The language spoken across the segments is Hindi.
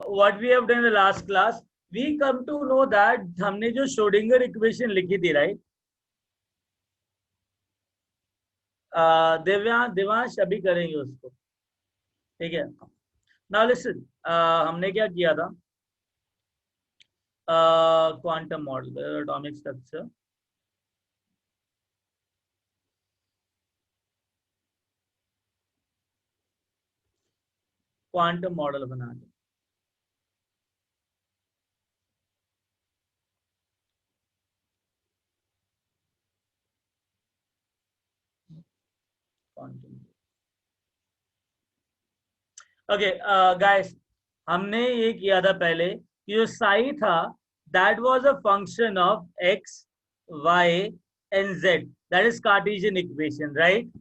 what we have done in the last class, we come to know that हमने जो श्रोडिंगर इक्वेशन लिखी थी, राइट? देवांश अभी करेंगे उसको, ठीक है? नाउ लिसन, हमने क्या किया था? Quantum model, atomic structure, quantum model बना के क्वांटम। ओके गाइस, हमने ये किया था पहले कि जो साई था that was a function of x y and z, that is cartesian equation, right?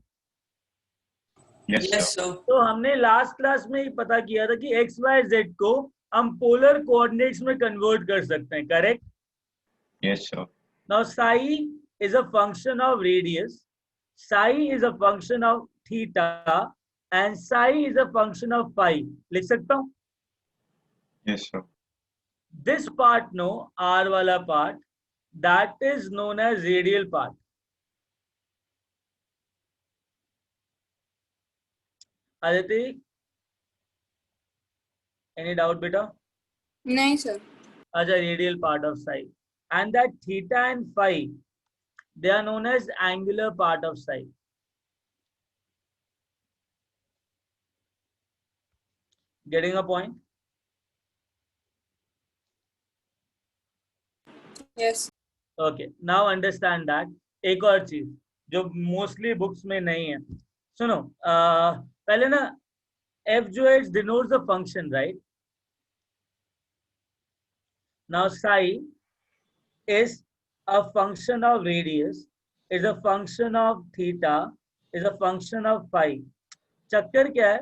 Yes, Yes, sir. sir. तो हमने लास्ट क्लास में ही पता किया था कि एक्स वाई जेड को हम पोलर कोऑर्डिनेट्स में कन्वर्ट कर सकते हैं, correct? Yes, sir. Now psi is a function of radius, psi is a function of theta and psi is a function of pi. लिख सकता हूं? Yes, sir. This part, no, R वाला part, that is known as radial part. Aditi, any doubt, beta? नहीं sir. Acha, radial part of psi. And that theta and phi, they are known as angular part of psi. Getting a point? Yes. Okay, now understand that. एक और चीज जो मोस्टली बुक्स में नहीं है, सुनो, पहले ना f जो है denotes the function, right? Now psi is a function of radius, is a function of theta, is a function of phi. चक्कर क्या है,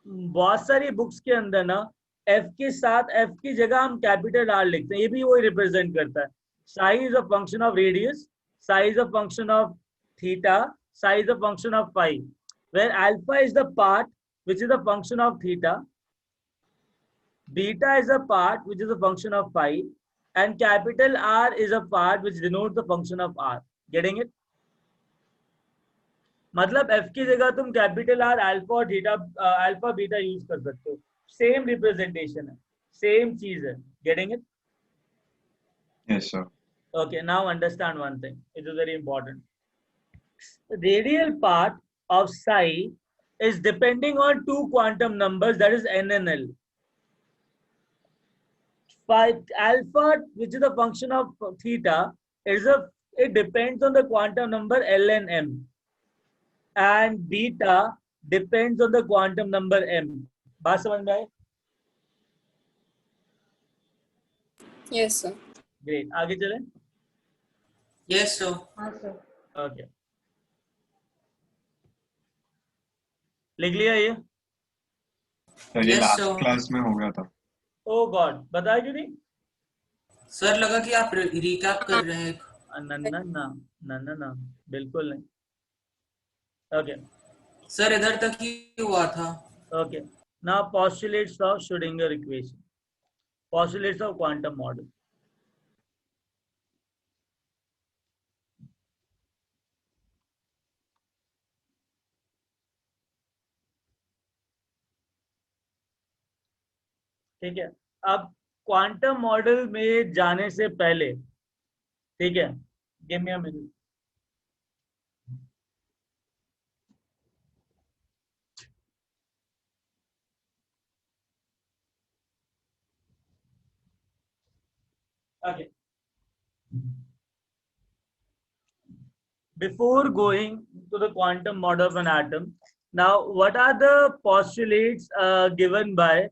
बहुत सारी बुक्स के अंदर ना f के साथ f की जगह हम कैपिटल R लिखते हैं, ये भी वही रिप्रेजेंट करता है. psi is a function of radius, psi is a function of theta, psi is a function of phi, where alpha is the part which is a function of theta, beta is a part which is a function of phi, and capital R is a part which denotes the function of R. Getting it? मतलब f की जगह तुम कैपिटल R, अल्फा और थीटा, अल्फा बीटा यूज कर सकते हो, सेम रिप्रेजेंटेशन है, सेम चीज है. Getting it? Yes, sir. Okay, now understand one thing, it is very important. Radial part of psi is depending on two quantum numbers, that is n and L. Alpha, which is a function of theta, it depends on the quantum number L and M, and beta depends on the quantum number M. बात समझ में आए? Yes sir. ग्रेट, आगे चलें. Yes, sir. ओके, लिख लिया ये? सर ये Yes, लास्ट sir. क्लास में हो गया था. ओ गॉड, बताया क्यों नहीं? सर लगा कि आप रिकैप कर रहे हैं. ना ना ना ना ना ना, बिल्कुल नहीं. ओके सर इधर तक ही हुआ था. Okay, now postulates of Schrodinger equation, postulates of quantum model. ठीक है, अब क्वांटम मॉडल में जाने से पहले, ठीक है, give me a minute. Okay. Before going to the quantum model of an atom, now what are the postulates given by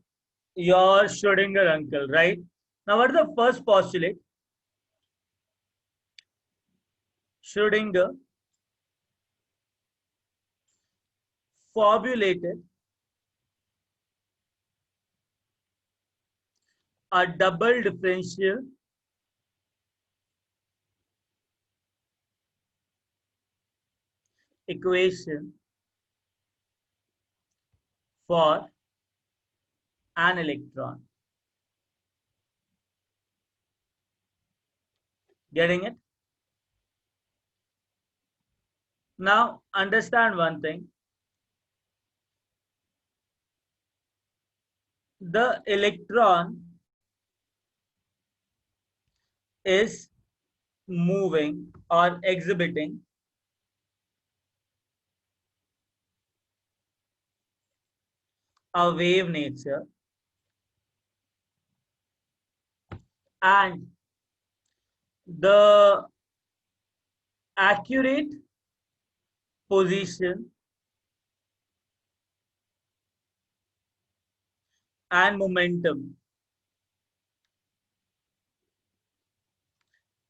your Schrodinger uncle, right? Now what is the first postulate? Schrodinger formulated a double differential equation for an electron. Getting it? Now understand one thing. The electron is moving or exhibiting a wave nature, and the accurate position and momentum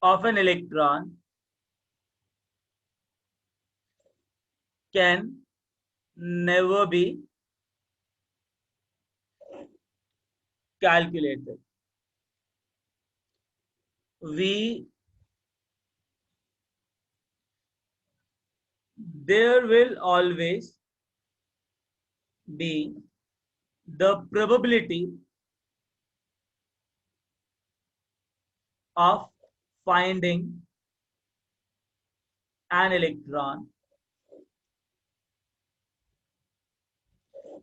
of an electron can never be calculated. There will always be the probability of finding an electron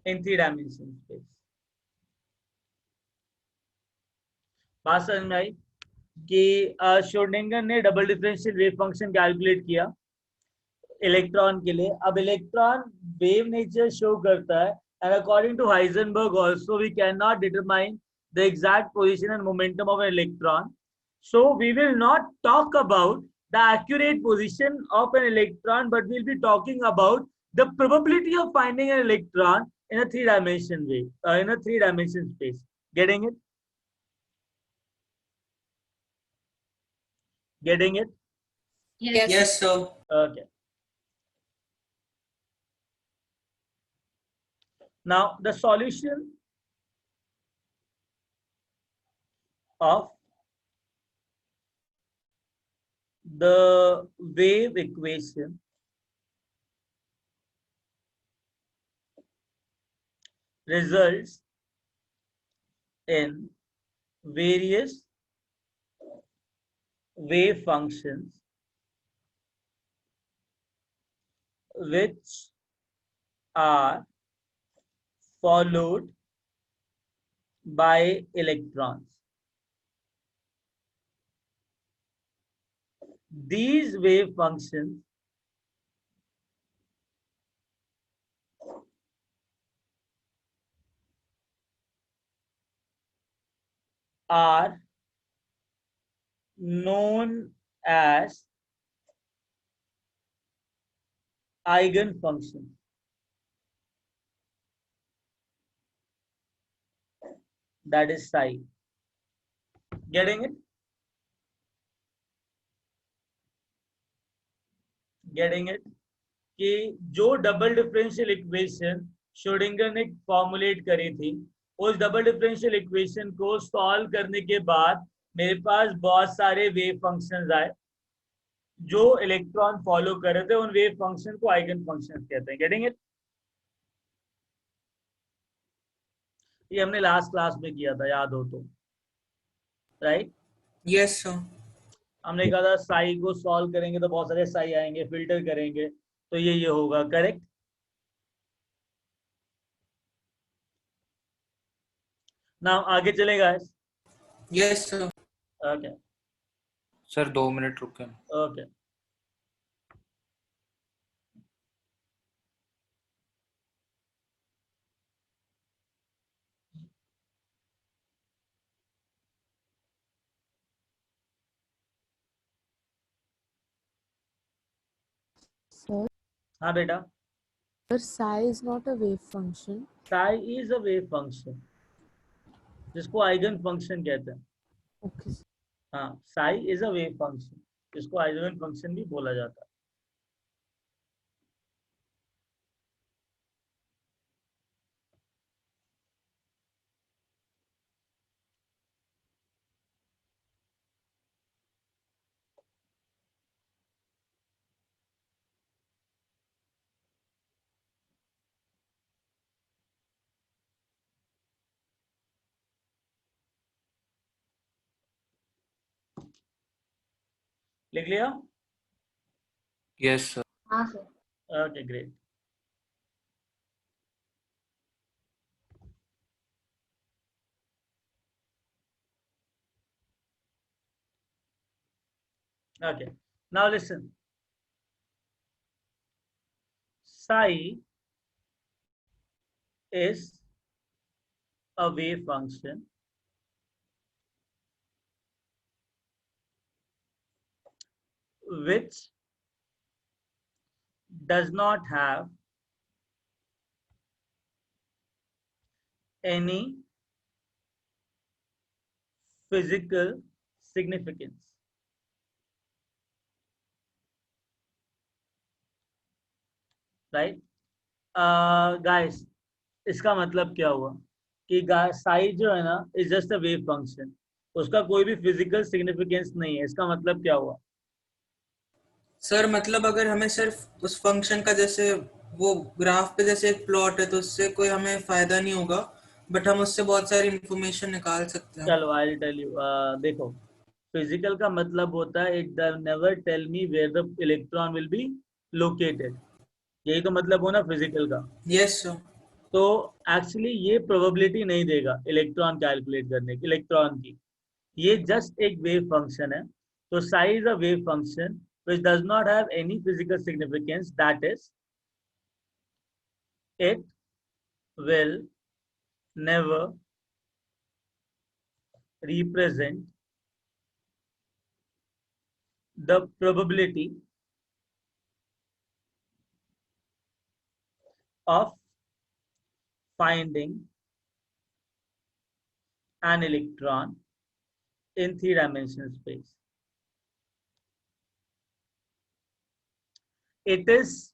in 3-dimensional space. बात समझ में आई कि श्रोडिंगर ने double differential wave function calculate किया इलेक्ट्रॉन के लिए. अब इलेक्ट्रॉन वेव नेचर शो करता है, and according to Heisenberg also we cannot determine the exact position and momentum of an electron. So we will not talk about the accurate position of an electron, but we'll be talking about the probability of finding an electron in a 3-dimension way, in a 3-dimension space. Getting it? Getting it? Yes. Yes, sir. Okay. Now the solution of the wave equation results in various wave functions which are followed by electrons. These wave functions are known as eigenfunctions. That is psi. Getting it? Getting it? कि जो डबल डिफरेंशियल इक्वेशन श्रोडिंगर ने फॉर्मुलेट करी थी, उस डबल डिफरेंशियल इक्वेशन को सॉल्व करने के बाद मेरे पास बहुत सारे वेव फंक्शंस आए जो इलेक्ट्रॉन फॉलो कर रहे थे. उन वेव फंक्शन को आइगन फंक्शंस कहते हैं. Getting it? ये हमने लास्ट क्लास में किया था, याद हो तो, राइट? Yes, sir. हमने कहा था साई को सॉल्व करेंगे तो बहुत सारे साई आएंगे, फिल्टर करेंगे तो ये होगा. करेक्ट? नाउ आगे चलेगा. Yes, sir. Okay. Sir 2 minute रुके. ओके. Sir, हाँ बेटा. psi is not a wave function. psi is a wave function जिसको आइगन फंक्शन कहते हैं. Okay. हाँ, psi is a wave function जिसको आइगन फंक्शन भी बोला जाता है. लिख लिया? Yes sir. हाँ sir. Okay great. Okay, now listen. Psi is a wave function which does not have any physical significance. Right? Guys, इसका मतलब क्या हुआ कि साई जो है ना is just a wave function, उसका कोई भी फिजिकल सिग्निफिकेंस नहीं है। इसका मतलब क्या हुआ? सर मतलब अगर हमें सिर्फ उस फंक्शन का जैसे वो ग्राफ पे जैसे एक प्लॉट है तो उससे कोई हमें फायदा नहीं होगा, बट हम उससे बहुत सारी इंफॉर्मेशन निकाल सकते हैं। चलो आई टेल यू। देखो, फिजिकल का मतलब होता है it never tell me where the electron will be located. यही तो मतलब हो ना फिजिकल का। Yes sir. तो एक्चुअली ये प्रोबेबिलिटी नहीं देगा इलेक्ट्रॉन कैलकुलेट करने की, इलेक्ट्रॉन की। ये जस्ट एक वेव फंक्शन है। तो Sai is a wave function which does not have any physical significance, that is it will never represent the probability of finding an electron in three-dimensional space. It is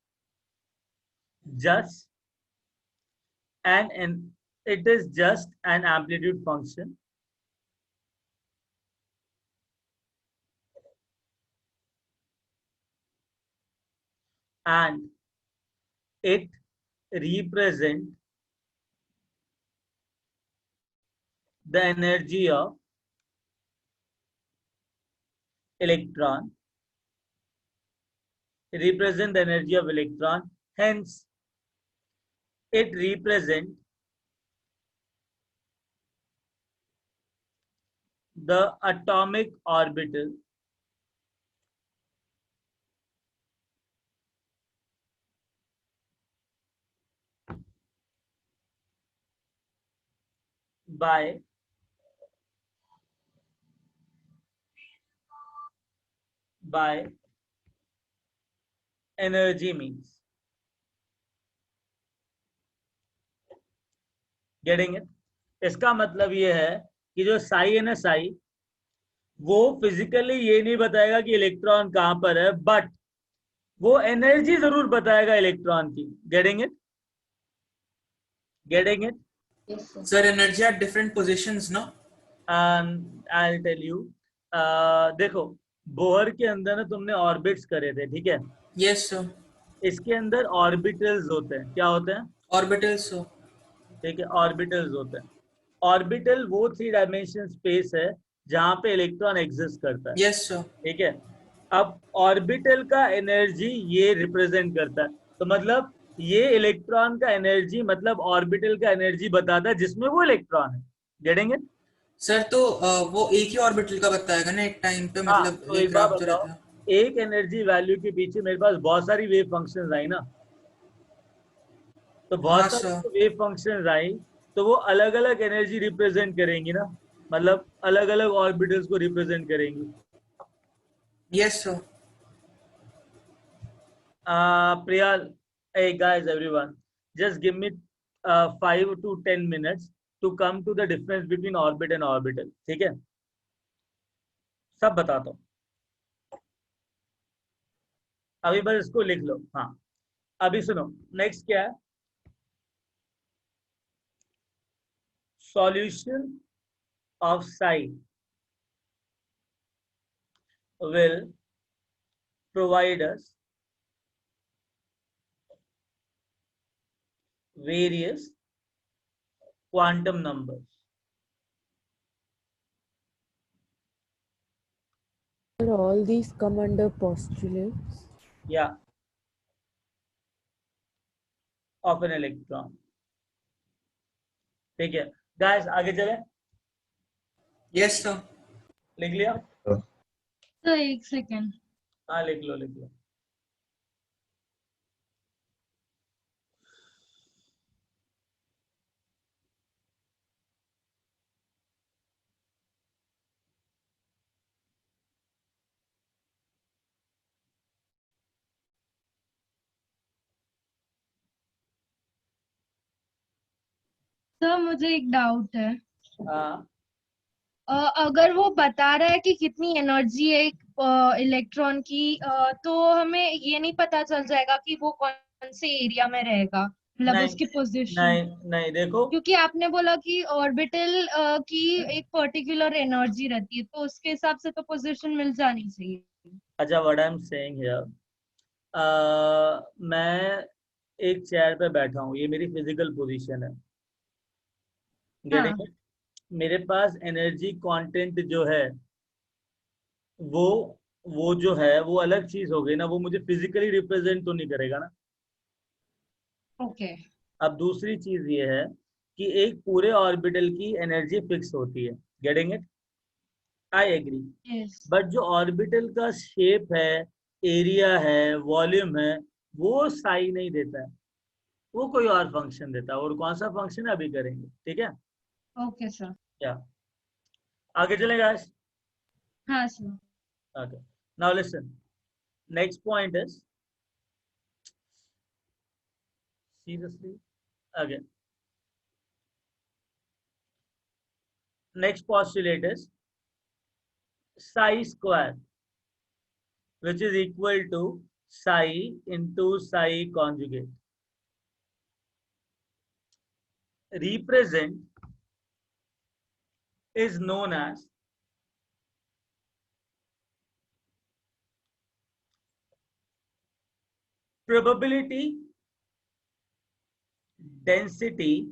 just an amplitude function and it represents the energy of electron. It represents the energy of electron. Hence, it represents the atomic orbital by energy means. Getting it? इसका मतलब ये है कि जो साई है ना, साई वो फिजिकली ये नहीं बताएगा कि इलेक्ट्रॉन कहां पर है, बट वो एनर्जी जरूर बताएगा इलेक्ट्रॉन की। Getting it? Getting it? Yes sir. Sir energy at different positions ना? I tell you. देखो, बोहर के अंदर ना तुमने ऑर्बिट्स करे थे, ठीक है? Yes sir. इसके अंदर ऑर्बिटल्स होते हैं। क्या होते हैं? Orbitals sir. ठीक है, ऑर्बिटल्स होते हैं। ऑर्बिटल वो थ्री डायमेंशन स्पेस है जहां पे इलेक्ट्रॉन एग्जिस्ट करता है। Yes sir. ठीक है, अब ऑर्बिटल का एनर्जी ये रिप्रेजेंट करता है, तो मतलब ये इलेक्ट्रॉन का एनर्जी मतलब ऑर्बिटल का एनर्जी बताता है जिसमें वो इलेक्ट्रॉन है। Getting it? सर तो वो एक ही ऑर्बिटल का बताएगा ना एक टाइम पे, हाँ, मतलब तो एक एक बात ग्राफ जो बताओ, रहता है। एक एनर्जी वैल्यू के पीछे मेरे पास बहुत सारी वेव फंक्शंस आई ना, तो बहुत हाँ सारी सर। वेव फंक्शंस आई तो वो अलग अलग एनर्जी रिप्रेजेंट करेंगी ना, मतलब अलग अलग ऑर्बिटल्स को रिप्रेजेंट करेंगी। Yes sir. Priyal, hey guys, everyone, just give me 5 to 10 minutes to come to the difference between orbit and orbital. ठीक है, सब बताता हूँ, अभी बस इसको लिख लो। हाँ, अभी सुनो, नेक्स्ट क्या है? Solution of psi will provide us various quantum numbers. Sir, all these come under postulates. Yeah, of an electron. ठीक है guys, आगे चले, Yes, sir. लिख लिया? सर एक सेकेंड. हाँ लिख लो लिख लो. सर मुझे एक डाउट है. हाँ अगर वो बता रहा है कि कितनी एनर्जी है एक इलेक्ट्रॉन की, तो हमें ये नहीं पता चल जाएगा कि वो कौन से एरिया में रहेगा, मतलब नहीं उसकी पोजीशन. नहीं नहीं, देखो क्योंकि आपने बोला कि ऑर्बिटल की एक पर्टिकुलर एनर्जी रहती है, तो उसके हिसाब से तो पोजीशन मिल जानी चाहिए. अच्छा, what I am saying here, मैं एक चेयर पे बैठा हूँ, ये मेरी फिजिकल पोजीशन है. Getting it? मेरे पास एनर्जी कंटेंट जो है वो वो जो है वो अलग चीज हो गई ना, वो मुझे फिजिकली रिप्रेजेंट तो नहीं करेगा ना. ओके. अब दूसरी चीज ये है कि एक पूरे ऑर्बिटल की एनर्जी फिक्स होती है. Getting it? I agree. Yes. But जो ऑर्बिटल का शेप है, एरिया है, वॉल्यूम है, वो साई नहीं देता है, वो कोई और फंक्शन देता है. और कौन सा फंक्शन है अभी करेंगे, ठीक है? Okay sir. या आगे चलेगा? हाँ sir. Okay. Now listen. Next point is seriously again. Next postulate is psi square, which is equal to psi into psi conjugate. Represent is known as probability density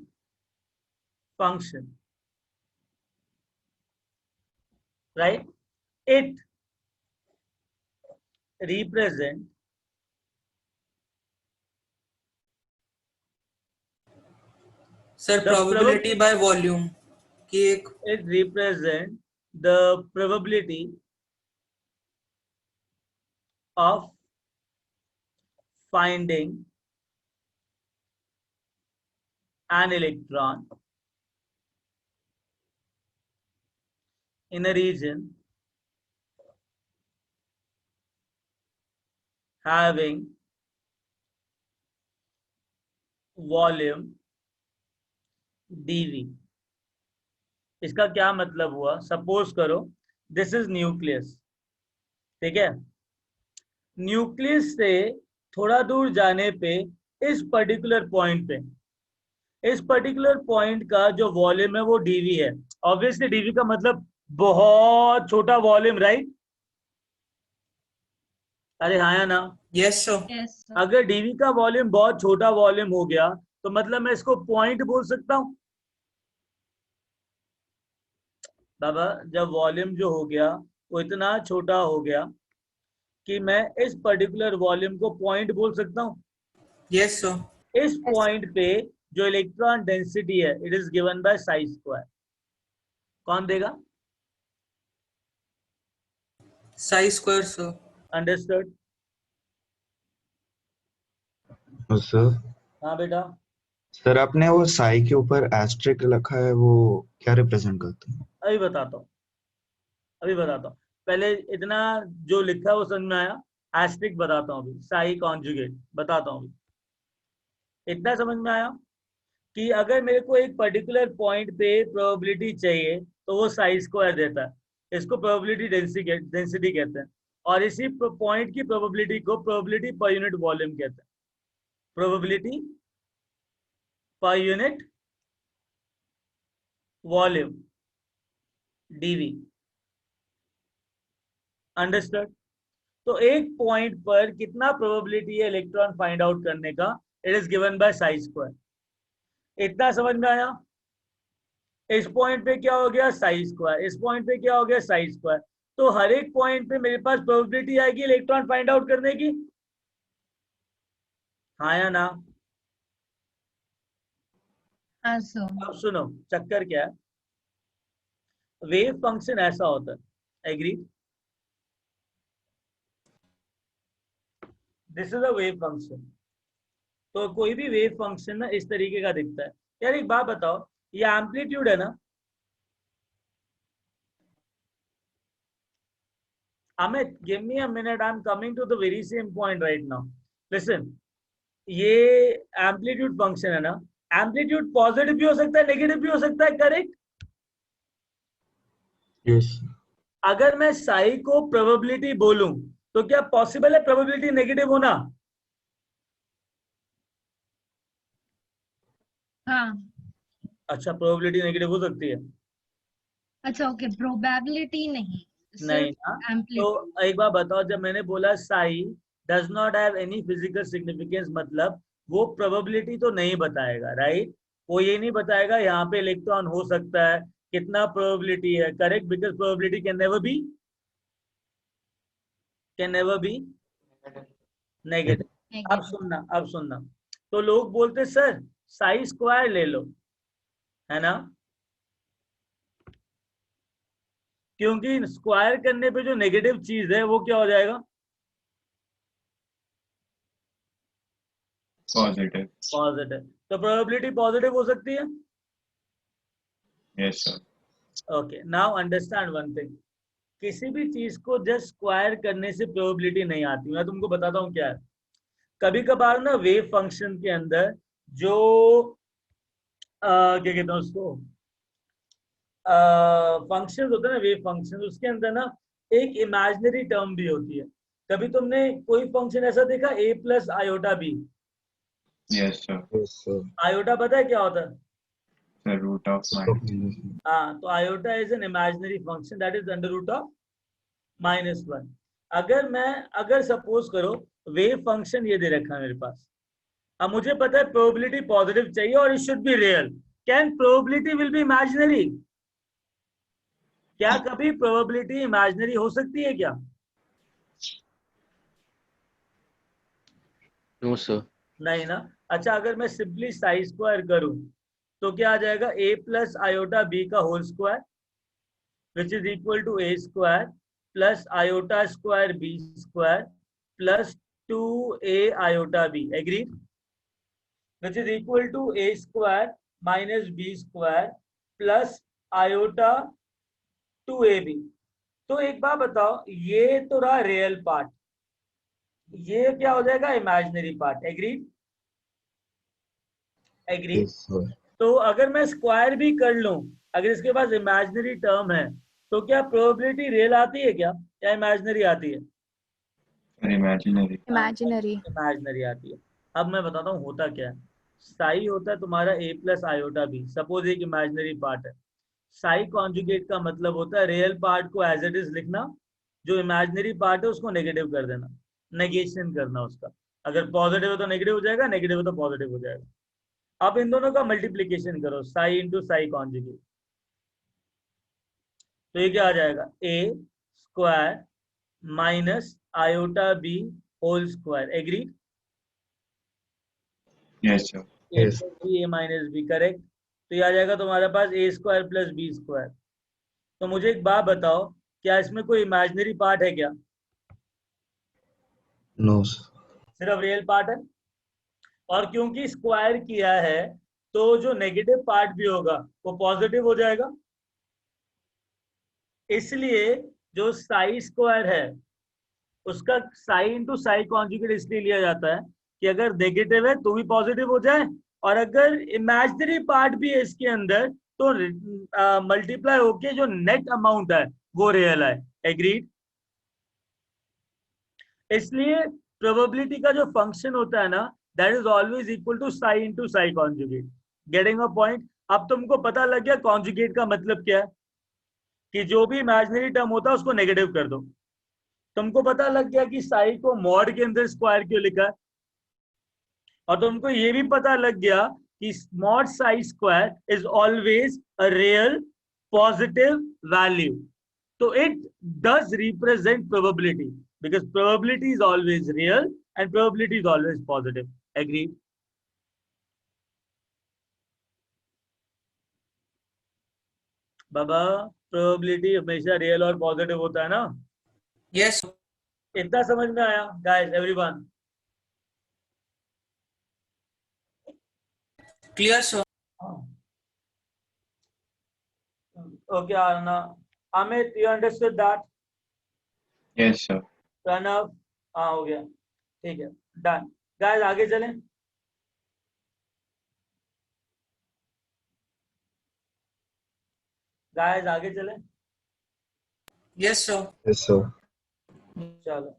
function, right? It represent Sir, The probability by volume की एक it represent the probability of finding an electron in a region having volume dV. इसका क्या मतलब हुआ? सपोज करो दिस इज न्यूक्लियस, ठीक है? न्यूक्लियस से थोड़ा दूर जाने पे इस पर्टिकुलर पॉइंट पे, इस पर्टिकुलर पॉइंट का जो वॉल्यूम है वो डीवी है. ऑब्वियसली डीवी का मतलब बहुत छोटा वॉल्यूम, राइट? अरे हाँ या ना? yes sir. Yes sir. अगर डीवी का वॉल्यूम बहुत छोटा वॉल्यूम हो गया तो मतलब मैं इसको पॉइंट बोल सकता हूँ. बाबा जब वॉल्यूम जो हो गया वो इतना छोटा हो गया कि मैं इस पर्टिकुलर वॉल्यूम को पॉइंट बोल सकता हूँ. yes sir. इस पॉइंट पे जो इलेक्ट्रॉन डेंसिटी है it is given by Sai square. कौन देगा? psi square sir. Understood? Sir हाँ बेटा. सर आपने वो साई के ऊपर एस्ट्रिक रखा है, वो क्या रिप्रेजेंट करता है? अभी बताता हूँ, अभी बताता हूँ. पहले इतना जो लिखा है वो समझ में आया? एस्ट्रिक बताता हूँ अभी, साई कॉन्जुगेट बताता हूँ अभी. इतना समझ में आया कि अगर मेरे को एक पर्टिकुलर पॉइंट पे प्रोबेबिलिटी चाहिए तो वो साई स्क्वायर देता है. इसको प्रोबेबिलिटी डेंसिटी कहते हैं. और इसी पॉइंट की प्रोबेबिलिटी को प्रोबेबिलिटी पर यूनिट वॉल्यूम कहते हैं. Probability per unit volume DV. Understood? तो एक पॉइंट पर कितना प्रोबेबिलिटी है इलेक्ट्रॉन फाइंड आउट करने का, it is given by Sai square. इतना समझ में आया? इस पॉइंट पे क्या हो गया? साई स्क्वायर. इस पॉइंट पे क्या हो गया? साई स्क्वायर. तो हर एक पॉइंट पे मेरे पास प्रोबेबिलिटी आएगी इलेक्ट्रॉन फाइंड आउट करने की, हाँ या ना? हाँ सर। अब सुनो चक्कर क्या है, वेव फंक्शन ऐसा होता है, agree? This is a wave function. तो कोई भी वेव फंक्शन ना इस तरीके का दिखता है। यार एक बात बताओ, ये एम्पलीट्यूड है ना? Amit, give me a minute. I'm coming to the very same point right now. Listen, ये एम्पलीट्यूड फंक्शन है ना, एम्पलीट्यूड पॉजिटिव भी हो सकता है, नेगेटिव भी हो सकता है, करेक्ट? यस अगर मैं साई को प्रोबेबिलिटी बोलूं तो क्या पॉसिबल है प्रोबेबिलिटी नेगेटिव होना? हाँ। अच्छा, प्रोबेबिलिटी नेगेटिव हो सकती है? अच्छा ओके, प्रोबेबिलिटी नहीं, नहीं सिर्फ ना? एम्पलीट्यूड। तो एक बार बताओ, जब मैंने बोला Sai does not have any physical significance, मतलब वो प्रोबेबिलिटी तो नहीं बताएगा, राइट? वो ये नहीं बताएगा यहाँ पे इलेक्ट्रॉन हो सकता है, कितना प्रोबेबिलिटी है, correct? Because probability can never be negative. अब सुनना, तो लोग बोलते सर साई स्क्वायर ले लो, है ना? क्योंकि स्क्वायर करने पे जो नेगेटिव चीज है वो क्या हो जाएगा? पॉजिटिव। पॉजिटिव। तो प्रोबेबिलिटी पॉजिटिव हो सकती है? Yes sir. Okay, now understand one thing, किसी भी चीज को जस्ट स्क्वायर करने से प्रोबेबिलिटी नहीं आती। मैं तुमको बताता हूँ क्या है। कभी कभार ना वेव फंक्शन के अंदर जो क्या कहते हैं उसको, फंक्शन होते हैं ना, वेव फंक्शन, उसके अंदर ना एक इमेजिनरी टर्म भी होती है। कभी तुमने कोई फंक्शन ऐसा देखा a plus iota b? Yes sir. Iota पता है क्या होता है? The root of minus. हाँ, तो iota is an imaginary function that is under root of -1। अगर सपोज करो वेव फंक्शन ये दे रखा है मेरे पास, अब मुझे पता है प्रोबेबिलिटी पॉजिटिव चाहिए और it should be real. Can probability will be imaginary? क्या कभी प्रोबेबिलिटी इमेजिनरी हो सकती है क्या? No sir. नहीं ना? अच्छा, अगर मैं सिंपली साई स्क्वायर करूं तो क्या आ जाएगा? a प्लस आयोटा बी का whole square which is equal to a square plus iota square b square plus 2a iota b, agree? Which is equal to a square minus b square plus iota 2ab। तो एक बात बताओ, ये तो रहा रियल पार्ट, ये क्या हो जाएगा? Imaginary part, agree? एग्री? तो अगर मैं स्क्वायर भी कर लूं, अगर इसके पास इमेजिनरी टर्म है, तो क्या प्रोबेबिलिटी रियल आती है क्या, या इमेजिनरी आती है? Imaginary. इमेजिनरी आती है। अब मैं बताता हूँ होता क्या है। साई होता है तुम्हारा a plus iota b, suppose एक इमेजिनरी पार्ट है। साई कॉन्जुगेट का मतलब होता है रियल पार्ट को एज इट इज लिखना, जो इमेजिनरी पार्ट है उसको नेगेटिव कर देना, नेगेशन करना उसका। अगर पॉजिटिव है तो नेगेटिव हो जाएगा, नेगेटिव है तो पॉजिटिव हो जाएगा। अब इन दोनों का मल्टीप्लीकेशन करो, साई इंटू साई कॉन्जुगेट, तो ये क्या आ जाएगा? a square minus iota b whole square, agree? Yes sir. Yes. a minus b, correct? तो ये आ जाएगा तुम्हारे पास a square plus b square. तो मुझे एक बात बताओ, क्या इसमें कोई इमेजिनरी पार्ट है क्या? नो सिर्फ रियल पार्ट है। और क्योंकि स्क्वायर किया है तो जो नेगेटिव पार्ट भी होगा वो पॉजिटिव हो जाएगा। इसलिए जो साई स्क्वायर है उसका साई इंटू साई कॉन्जुगेट इसलिए लिया जाता है कि अगर नेगेटिव है तो भी पॉजिटिव हो जाए, और अगर इमेजिनरी पार्ट भी है इसके अंदर तो मल्टीप्लाई होके जो नेट अमाउंट है वो रियल है, एग्रीड? इसलिए प्रोबेबिलिटी का जो फंक्शन होता है ना, that is always equal to psi into psi conjugate. Getting a point? अब तुमको पता लग गया कॉन्जुगेट का मतलब क्या है, कि जो भी इमेजिनरी टर्म होता है उसको नेगेटिव कर दो। तुमको पता लग गया कि साई को मॉड के अंदर स्क्वायर क्यों लिखा है, और तुमको ये भी पता लग गया कि mod Sai square is always a real positive value. तो it does represent probability because probability is always real and probability is always positive. Agree? बाबा प्रोबेबिलिटी हमेशा रियल और पॉजिटिव होता है ना? यस इतना समझ में आया guys? Everyone clear sir? Okay आना, Amit you understood that? Yes, sir. Pranav हाँ हो गया, ठीक है, डन। गाइस आगे चलें। गाइस आगे चलें। Yes sir. Yes, sir. चलो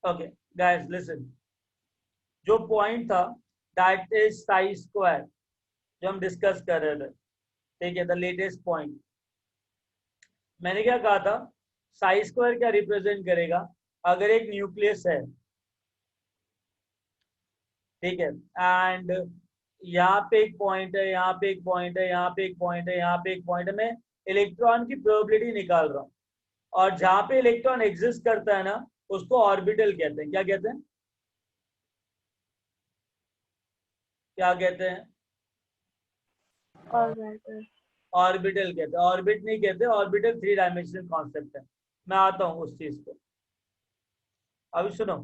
ओके गाइस लिसन, जो पॉइंट था दैट इज साई स्क्वायर जो हम डिस्कस कर रहे थे, ठीक है, द लेटेस्ट पॉइंट। मैंने क्या कहा था, साई स्क्वायर क्या रिप्रेजेंट करेगा? अगर एक न्यूक्लियस है, ठीक है, एंड यहाँ पे एक पॉइंट है, यहाँ पे एक पॉइंट है, यहाँ पे एक पॉइंट है, यहाँ पे एक पॉइंट है, मैं इलेक्ट्रॉन की प्रोबेबिलिटी निकाल रहा हूँ, और जहां पे इलेक्ट्रॉन एग्जिस्ट करता है ना उसको ऑर्बिटल कहते हैं। क्या कहते हैं? क्या कहते हैं? ऑर्बिटल कहते हैं। ऑर्बिट नहीं कहते, ऑर्बिटल 3 डायमेंशनल कॉन्सेप्ट है। मैं आता हूं उस चीज पे। अभी सुनो,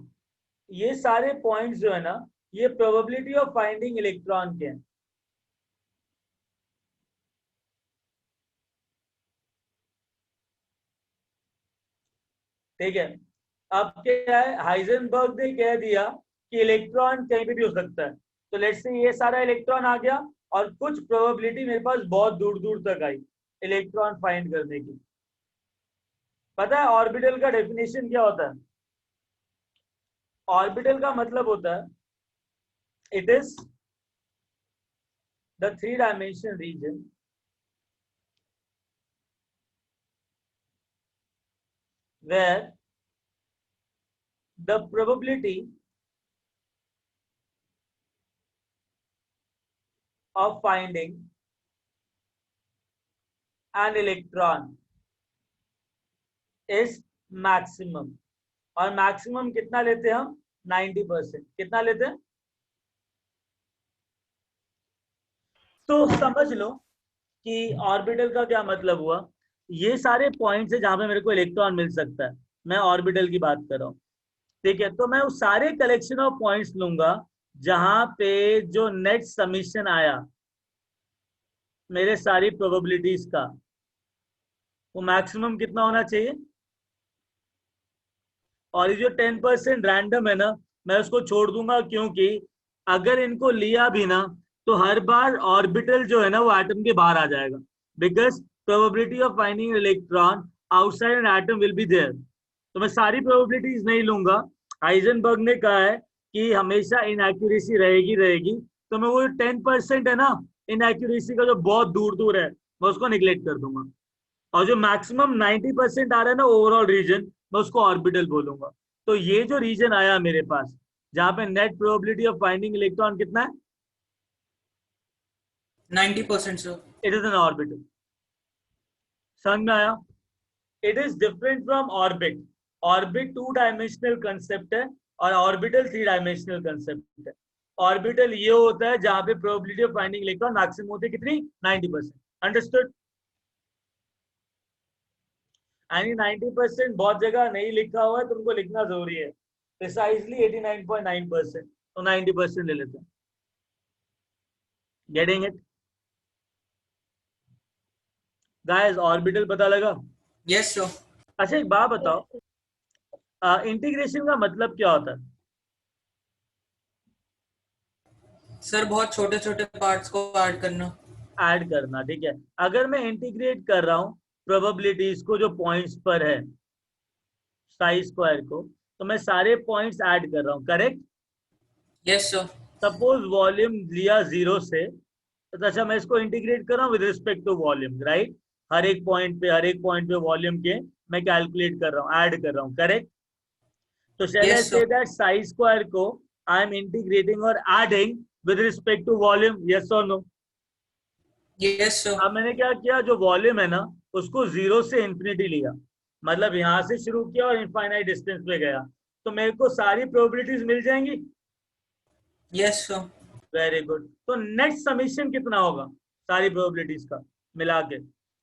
ये सारे पॉइंट्स जो है ना, ये प्रोबेबिलिटी ऑफ फाइंडिंग इलेक्ट्रॉन के हैं। ठीक है, अब क्या है, हाइजेनबर्ग ने कह दिया कि इलेक्ट्रॉन कहीं पे भी हो सकता है, तो लेट्स से ये सारा इलेक्ट्रॉन आ गया और कुछ प्रोबेबिलिटी मेरे पास बहुत दूर दूर तक आई इलेक्ट्रॉन फाइंड करने की। पता है ऑर्बिटल का डेफिनेशन क्या होता है? ऑर्बिटल का मतलब होता है it is the 3 dimensional region where the probability of finding an electron is maximum। और मैक्सिमम कितना लेते हैं हम? 90%। कितना लेते हैं? तो समझ लो कि ऑर्बिटल का क्या मतलब हुआ। ये सारे पॉइंट्स है जहां पे मेरे को इलेक्ट्रॉन मिल सकता है, मैं ऑर्बिटल की बात कर रहा हूँ, ठीक है। तो मैं उस सारे कलेक्शन ऑफ पॉइंट्स लूंगा जहां पे जो नेट समीशन आया मेरे सारी प्रोबेबिलिटीज का, वो मैक्सिमम कितना होना चाहिए। और ये जो 10% रैंडम है ना, मैं उसको छोड़ दूंगा, क्योंकि अगर इनको लिया भी ना तो हर बार ऑर्बिटल जो है ना वो एटम के बाहर आ जाएगा, because probability of finding electron outside an atom will be there. तो मैं सारी प्रोबेबिलिटीज नहीं लूंगा। हाइजेनबर्ग ने कहा है कि हमेशा इनएक्यूरेसी रहेगी रहेगी, तो मैं वो 10% है ना इनएक्यूरेसी का जो बहुत दूर दूर है, मैं उसको निगलेक्ट कर दूंगा। और जो मैक्सिमम 90% आ रहा है ना ओवरऑल रीजन, मैं उसको ऑर्बिटल बोलूंगा। तो ये जो रीजन आया मेरे पास जहां पे net probability of finding electron कितना है? 90% sir. It is an orbital. समझ में आया? It is different from orbit. Orbit 2 dimensional concept है और ऑर्बिटल 3 डायमेंशनल कंसेप्ट है। ऑर्बिटल ये होता है जहां पे probability of finding electron maximum होती है कितनी? 90%। अंडरस्टूड? यानी 90% बहुत जगह नहीं लिखा हुआ है, तुमको लिखना जरूरी है। प्रिसाइजली 89.9%, तो 90% ले लेते हैं। Getting it guys? ऑर्बिटल पता लगा? Yes sir. अच्छा एक बात बताओ, इंटीग्रेशन का मतलब क्या होता है? सर बहुत छोटे छोटे पार्ट्स को ऐड करना। ऐड करना, ठीक है। अगर मैं इंटीग्रेट कर रहा हूँ प्रोबेबिलिटीज को जो पॉइंट्स पर है साई स्क्वायर को, तो मैं सारे पॉइंट्स ऐड कर रहा हूँ, correct? Yes sir. Suppose volume लिया 0 से, तो अच्छा मैं इसको इंटीग्रेट कर रहा हूँ with respect to volume, right? हर एक पॉइंट पे वॉल्यूम के मैं कैलकुलेट कर रहा हूँ, ऐड कर रहा हूँ, करेक्ट? तो शैल आई से दैट साई स्क्वायर को आई एम इंटीग्रेटिंग और adding with respect to volume, yes or no? Yes sir. अब मैंने क्या किया, जो वॉल्यूम है ना उसको 0 से इंफिनिटी लिया, मतलब यहां से शुरू किया और इनफाइनाइट डिस्टेंस पे गया, तो मेरे को सारी प्रोबेबिलिटीज मिल जाएंगी। Yes sir. Very good. तो नेक्स्ट समीशन कितना होगा सारी प्रोबेबिलिटीज का मिला के?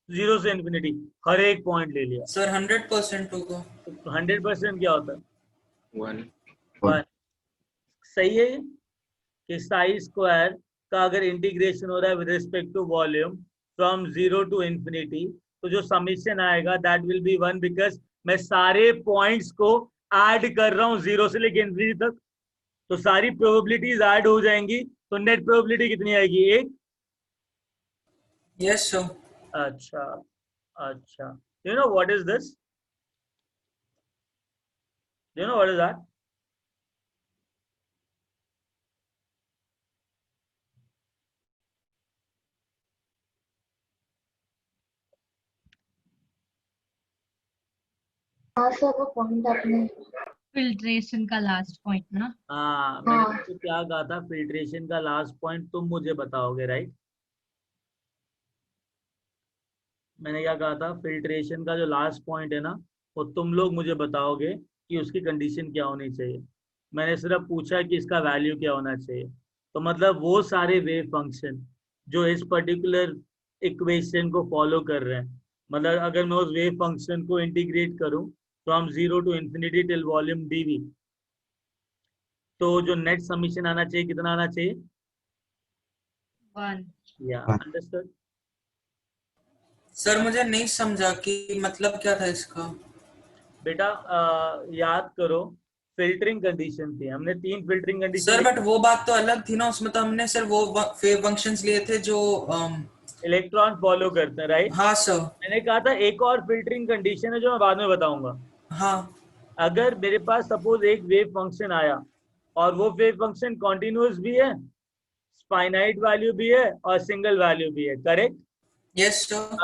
0 से इंफिनिटी, हर एक पॉइंट ले लिया। सर 100% होगा। 100% क्या होता है? 1. 1। सही है कि साई स्क्वायर का अगर इंटीग्रेशन हो रहा है with respect to volume from 0 to infinity, तो जो समीशन आएगा दैट विल बी 1, बिकॉज मैं सारे पॉइंट्स को ऐड कर रहा हूँ 0 से लेकर इंफिनिटी तक, तो सारी प्रोबेबिलिटीज ऐड हो जाएंगी, तो नेट प्रोबेबिलिटी कितनी आएगी? 1। Yes sir. अच्छा अच्छा, you know what is this? You know what is that? हाँ सर, वो पॉइंट आपने फिल्ट्रेशन का लास्ट पॉइंट ना? हाँ, मैंने तो क्या कहा था, फिल्ट्रेशन का लास्ट पॉइंट तुम मुझे बताओगे, राइट? मैंने क्या कहा था, फिल्ट्रेशन का जो लास्ट पॉइंट है ना, वो तुम लोग मुझे बताओगे कि उसकी कंडीशन क्या होनी चाहिए। मैंने सिर्फ पूछा कि इसका वैल्यू क्या होना चाहिए। तो मतलब वो सारे वेव फंक्शन जो इस पर्टिकुलर इक्वेशन को फॉलो कर रहे हैं, मतलब अगर मैं उस वेव फंक्शन को इंटीग्रेट करूं from 0 to infinity till volume dv, तो जो नेट समीशन आना चाहिए कितना आना चाहिए? 1। या अंडरस्टूड? सर मुझे नहीं समझा कि मतलब क्या था इसका। बेटा याद करो, फिल्टरिंग कंडीशन थी, हमने 3 फिल्टरिंग सर कंडीशन। बट वो बात तो अलग थी ना, उसमें तो हमने सर वो वेव फंक्शंस लिए थे जो इलेक्ट्रॉन फॉलो करते हैं, राइट? हाँ सर। मैंने कहा था एक और फिल्टरिंग कंडीशन है जो मैं बाद में बताऊंगा। हाँ। अगर मेरे पास सपोज एक वेव फंक्शन आया और वो वेव फंक्शन कॉन्टिन्यूअस भी है, फाइनाइट वैल्यू भी है और सिंगल वैल्यू भी है, करेक्ट? Yes sir.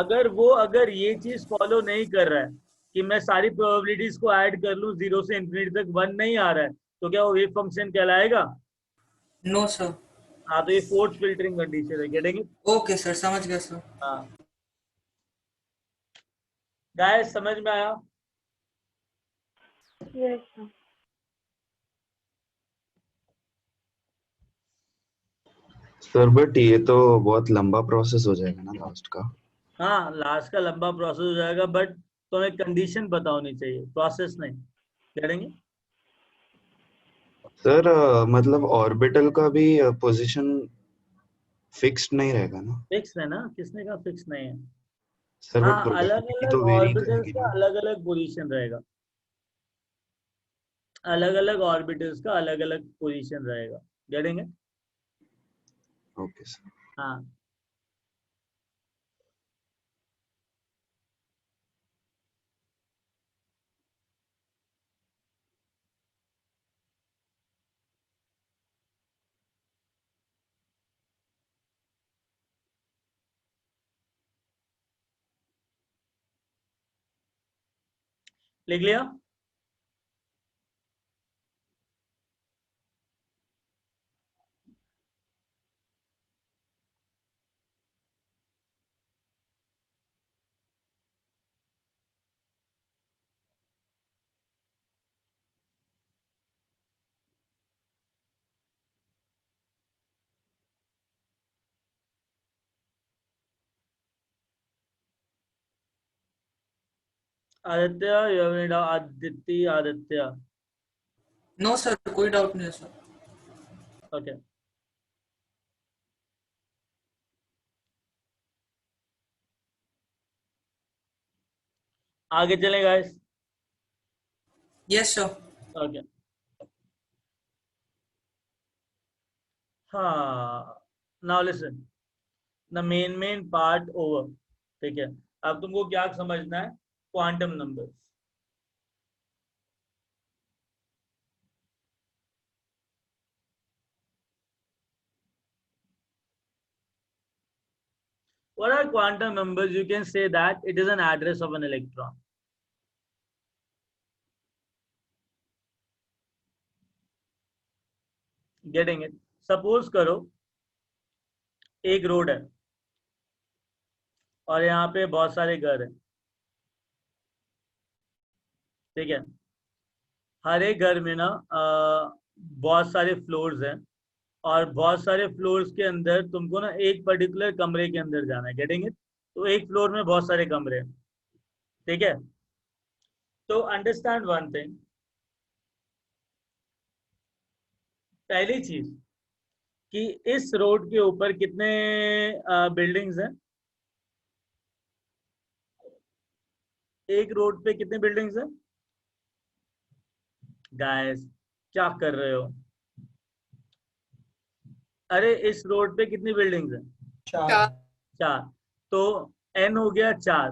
अगर ये चीज फॉलो नहीं कर रहा है कि मैं सारी प्रोबेबिलिटीज को ऐड कर लूं 0 से इंफिनिटी तक, 1 नहीं आ रहा है, तो क्या वो वेव फंक्शन कहलाएगा? No sir. हाँ, तो ये फोर्थ फिल्टरिंग कंडीशन है, गेटिंग इट? ओके सर, समझ गया सर। हाँ गाइस, समझ में आया? Yes sir. सर बट ये तो बहुत लंबा प्रोसेस हो जाएगा ना लास्ट का। हाँ, लास्ट का लंबा प्रोसेस हो जाएगा, बट तुम्हें कंडीशन पता होनी चाहिए, प्रोसेस नहीं। करेंगे सर मतलब ऑर्बिटल का भी पोजीशन फिक्स्ड नहीं रहेगा ना? फिक्स है ना? किसने कहा फिक्स नहीं है? सर बट हाँ, अलग प्रोबेबिलिटी अलग तो वेरी ऑर्बिटल्स करेगी का ना? अलग अलग पोजीशन रहेगा, अलग अलग ऑर्बिटल्स का अलग अलग पोजीशन रहेगा, करेंगे? Okay sir. हाँ लिख लिया? आदित्य, आदित्य आदित्य, नो सर, कोई डाउट नहीं है सर। ओके। आगे चलें गाइस? Yes sir. ओके। हाँ, now listen, the main part over. ठीक है, अब तुमको क्या समझना है? Quantum numbers. What are quantum numbers? You can say that it is an address of an electron. Getting it? Suppose करो एक रोड है और यहाँ पे बहुत सारे घर हैं, ठीक है। हर एक घर में ना बहुत सारे फ्लोर्स हैं और बहुत सारे फ्लोर्स के अंदर तुमको ना एक पर्टिकुलर कमरे के अंदर जाना है, गेटिंग इट। तो एक फ्लोर में बहुत सारे कमरे हैं, ठीक है। तो अंडरस्टैंड वन थिंग, पहली चीज कि इस रोड के ऊपर कितने बिल्डिंग्स हैं, एक रोड पे कितने बिल्डिंग्स हैं गाइस, क्या कर रहे हो? अरे इस रोड पे कितनी बिल्डिंग्स हैं? चार। चार। तो n हो गया 4,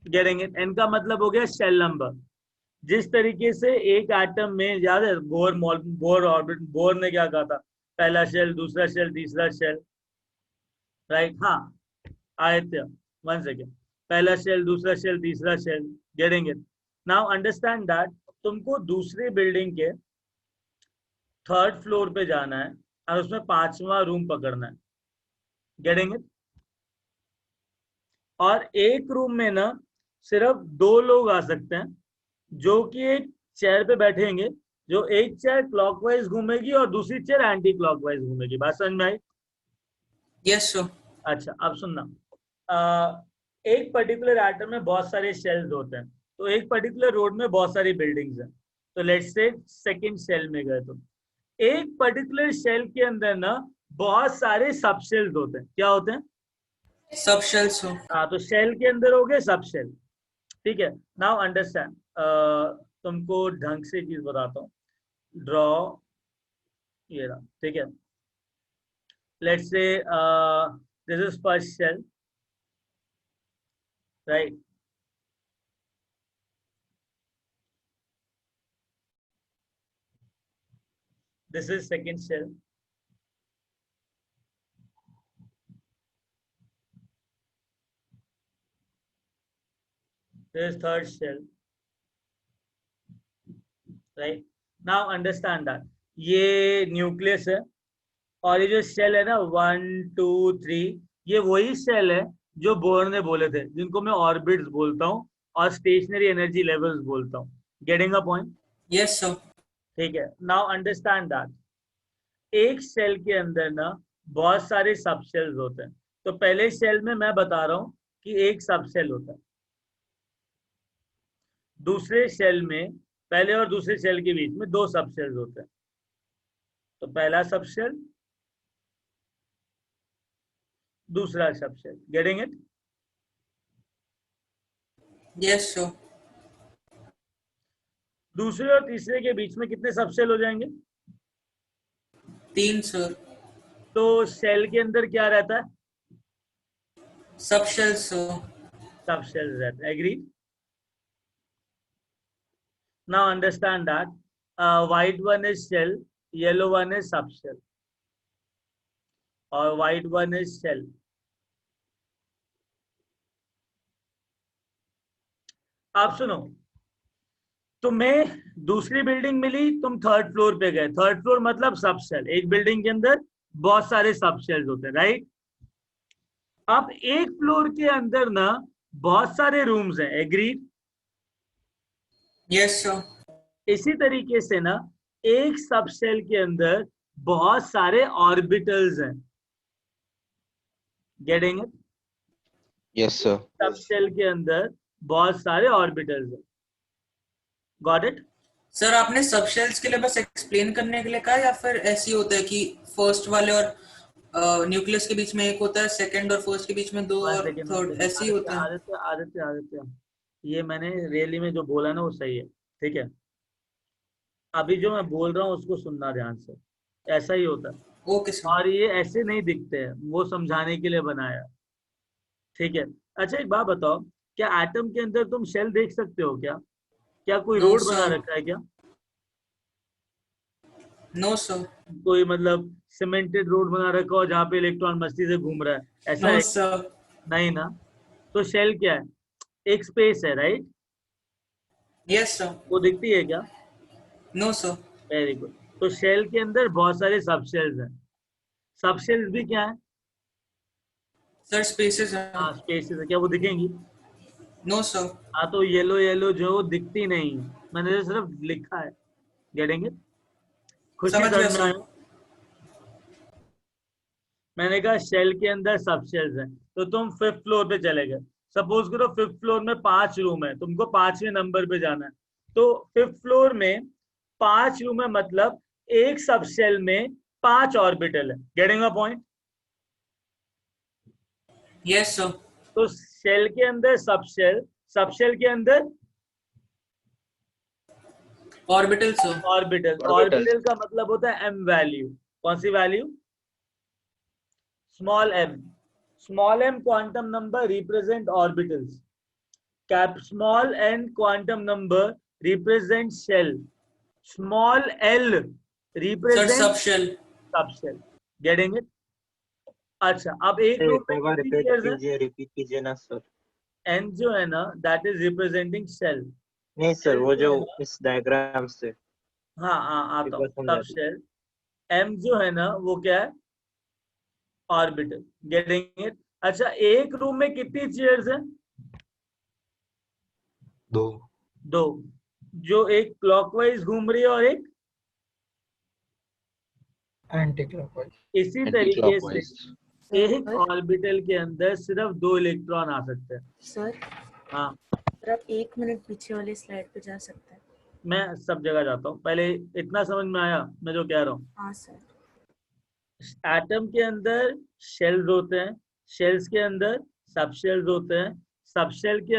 गेटिंग इट। n का मतलब हो गया शेल नंबर। जिस तरीके से एक एटम में, याद है बोर ने क्या कहा था, पहला शेल, दूसरा शेल, तीसरा शेल, राइट? हाँ आदित्य, 1 सेकेंड, पहला शेल, दूसरा शेल, तीसरा shell, getting it. Now understand that तुमको दूसरी बिल्डिंग के 3rd फ्लोर पे जाना है और उसमें 5वां रूम पकड़ना है, गेटिंग इट। और एक रूम में ना सिर्फ 2 लोग आ सकते हैं, जो कि एक चेयर पे बैठेंगे, जो एक चेयर क्लॉकवाइज घूमेगी और दूसरी चेयर एंटी क्लॉकवाइज घूमेगी। बात समझ में आई? Yes sir. अच्छा अब सुनना, एक पर्टिकुलर एटम में बहुत सारे शेल्स होते हैं, तो एक पर्टिकुलर रोड में बहुत सारी बिल्डिंग्स हैं। तो लेट्स से सेकंड शेल में गए तुम, एक पर्टिकुलर शेल के अंदर ना बहुत सारे सब शेल्स होते हैं। क्या होते हैं? सब शेल्स हो। हाँ, तो शेल के अंदर हो गए सब शेल, ठीक है। नाउ अंडरस्टैंड, तुमको ढंग से चीज बताता हूँ, ड्रॉ ये रहा, ठीक है। Let's say this is first shell, right? This is second shell, this is third shell, right? Now understand that ये न्यूक्लियस है और ये जो शेल है ना 1 2 3, ये वही शेल है जो बोर ने बोले थे, जिनको मैं ऑर्बिट्स बोलता हूँ और स्टेशनरी एनर्जी लेवल्स बोलता हूँ। Getting a point? Yes sir. ठीक है। नाउ अंडरस्टैंड दैट एक शेल के अंदर ना बहुत सारे सब शेल्स होते हैं। तो पहले शेल में मैं बता रहा हूँ कि एक सब शेल होता है, दूसरे शेल में, पहले और दूसरे शेल के बीच में 2 सब शेल्स होते हैं। तो पहला सब शेल, दूसरा sub shell, getting it? Yes sir. दूसरे और तीसरे के बीच में कितने सब शेल हो जाएंगे? 3 सर। तो शेल के अंदर क्या रहता है? सब शेल्स हो। सब शेल्स रहते हैं, agree? Now understand that white one is shell, yellow one is sub shell और व्हाइट वन इज शेल। आप सुनो, तुम्हें दूसरी बिल्डिंग मिली, तुम 3rd फ्लोर पे गए। 3rd फ्लोर मतलब सब शेल, एक बिल्डिंग के अंदर बहुत सारे सब शेल्स होते हैं, राइट? अब एक फ्लोर के अंदर ना बहुत सारे रूम्स हैं, एग्री? Yes sir. इसी तरीके से ना एक सब शेल के अंदर बहुत सारे ऑर्बिटल्स हैं, getting it? Yes sir. Sub shell के अंदर बहुत सारे ऑर्बिटल्स हैं, गॉट इट? सर आपने सब शेल्स के लिए बस एक्सप्लेन करने के लिए कहा या फिर ऐसे ही होता है कि फर्स्ट वाले और न्यूक्लियस के बीच में एक होता है, सेकंड और फर्स्ट के बीच में 2 और थर्ड, ऐसे ही होता है? आदित्य, ये मैंने रैली में जो बोला ना वो सही है, ठीक है। अभी जो मैं बोल रहा हूँ उसको सुनना ध्यान से, ऐसा ही होता है। Okay sir. और ये ऐसे नहीं दिखते हैं, वो समझाने के लिए बनाया, ठीक है। अच्छा एक बात बताओ, क्या एटम के अंदर तुम शेल देख सकते हो क्या? क्या कोई No, रोड बना sir. रखा है क्या? No sir. कोई मतलब सीमेंटेड रोड बना रखा हो जहाँ पे इलेक्ट्रॉन मस्ती से घूम रहा है, ऐसा नो है? सर। नहीं ना। तो शेल क्या है? एक स्पेस है, राइट? Yes sir. वो दिखती है क्या? No sir. Very good. तो शेल के अंदर बहुत सारे सब शेल्स हैं। सब शेल्स भी क्या है? सर स्पेसेस है। हाँ स्पेसेस है। क्या वो दिखेंगी? No sir. हाँ तो येलो येलो जो दिखती नहीं, मैंने तो सिर्फ लिखा है। Getting it? खुशी समझ गया समझ में सर। आया? मैंने कहा शेल के अंदर सब शेल्स हैं। तो तुम 5th फ्लोर पे चले गए। सपोज करो 5th फ्लोर में 5 रूम है, तुमको 5वें नंबर पे जाना है। तो 5th फ्लोर में 5 रूम है, मतलब एक सब शेल में 5 ऑर्बिटल है। Getting a point? Yes sir. तो शेल के अंदर सब शेल के अंदर orbital sir. Orbital. Orbitals. Orbital का मतलब होता है एम वैल्यू। कौन सी value? Small M. Small M quantum number represent orbitals. Cap small N quantum number represent shell. Small L sir represent subshell. सब शेल। Getting it? अच्छा, अब एक रूम में कितनी चेयर्स है? रिपीट कीजिए ना सर। एन जो है ना, दैट इज रिप्रेजेंटिंग शेल। नहीं सर, शेल वो जो जो है ना, इस डायग्राम से हाँ हाँ एक आता बार हूँ, समझा सब दीजिए। शेल। एम जो है ना वो क्या है? ऑर्बिटल। Getting it? अच्छा, एक रूम में कितनी चेयर्स है? 2। 2। जो एक क्लॉकवाइज घूम रही है और एक एंटी क्लॉकवाइज। इसी एंटी तरीके से क्लॉकवाइज। एक ऑर्बिटल के अंदर सिर्फ 2 इलेक्ट्रॉन आ सकते हैं। सर हाँ सर आप 1 मिनट पीछे वाली स्लाइड पे जा सकते हैं? मैं सब जगह जाता हूँ। पहले इतना समझ में आया मैं जो कह रहा हूँ? हाँ सर। एटम के अंदर शेल्स होते हैं, शेल्स के अंदर सब शेल्स होते हैं, सब शेल के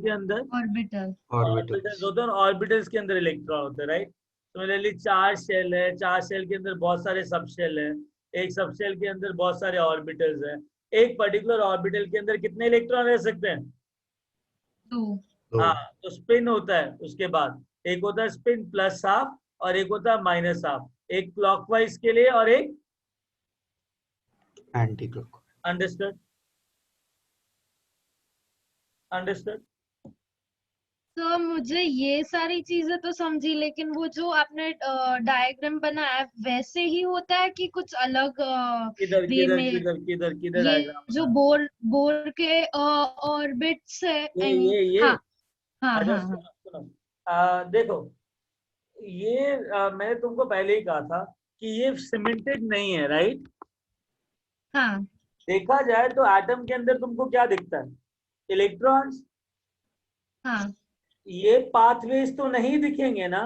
अंदर ऑर्बिटल। ऑर्बिटल्स होते हैं, और ऑर्बिटल्स के अंदर इलेक्ट्रॉन होते हैं, राइट? सिमिलरली 4 शेल है, 4 शेल के अंदर बहुत सारे सब शेल है, एक सब शेल के अंदर बहुत सारे ऑर्बिटल्स हैं। एक पर्टिकुलर ऑर्बिटल के अंदर कितने इलेक्ट्रॉन रह सकते हैं? 2। हाँ, तो स्पिन होता है उसके बाद। एक होता है स्पिन प्लस हाफ और एक होता है माइनस हाफ, एक क्लॉकवाइज के लिए और एक एंटी क्लॉक। अंडरस्टूड? अंडरस्टूड? तो मुझे ये सारी चीजें तो समझी, लेकिन वो जो आपने डायग्राम बनाया है वैसे ही होता है कि कुछ अलग किधर वे किधर में? किधर किधर किधर ये डायग्राम जो बना? बोर के ऑर्बिट्स है, ये आई मीन। ये हाँ हाँ अच्छा हाँ हाँ। सुनो सुनो, देखो ये मैंने तुमको पहले ही कहा था कि ये सीमेंटेड नहीं है, राइट? हाँ देखा जाए तो एटम के अंदर तुमको क्या दिखता है? इलेक्ट्रॉन्स। हाँ। ये पाथवेज तो नहीं दिखेंगे ना?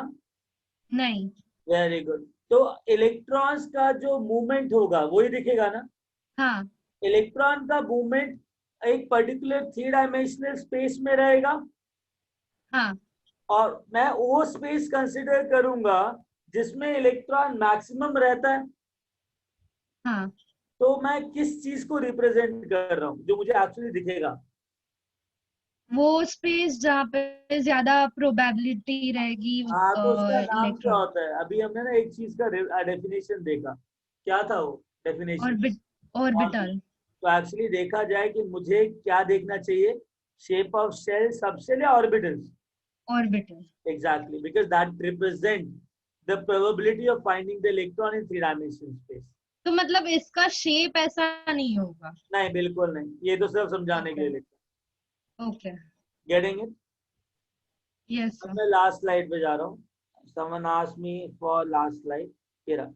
नहीं। Very good. तो इलेक्ट्रॉन्स का जो मूवमेंट होगा वही दिखेगा ना? हाँ इलेक्ट्रॉन का मूवमेंट एक पर्टिकुलर 3 डायमेंशनल स्पेस में रहेगा, हाँ और मैं वो स्पेस कंसिडर करूंगा जिसमें इलेक्ट्रॉन मैक्सिमम रहता है। हाँ। तो मैं किस चीज को रिप्रेजेंट कर रहा हूँ जो मुझे एक्चुअली दिखेगा? वो स्पेस जहाँ पे ज्यादा प्रोबेबिलिटी रहेगी हाँ, तो उसका नाम क्या इलेक्ट्रॉन। होता है? अभी हमने ना एक चीज का डेफिनेशन देखा, क्या था वो डेफिनेशन? ऑर्बिटल। तो एक्चुअली देखा जाए कि मुझे क्या देखना चाहिए, शेप ऑफ शेल, सबशेल या orbitals? Orbital. Exactly, because that represent the probability of finding the electron in 3 dimensional space. तो मतलब इसका शेप ऐसा नहीं होगा? नहीं, बिल्कुल नहीं, ये तो सिर्फ समझाने के लिए लिखा। ओके। Getting it? यस अब सर। मैं लास्ट स्लाइड पे जा रहा हूँ। Someone asked me for last slide. Here.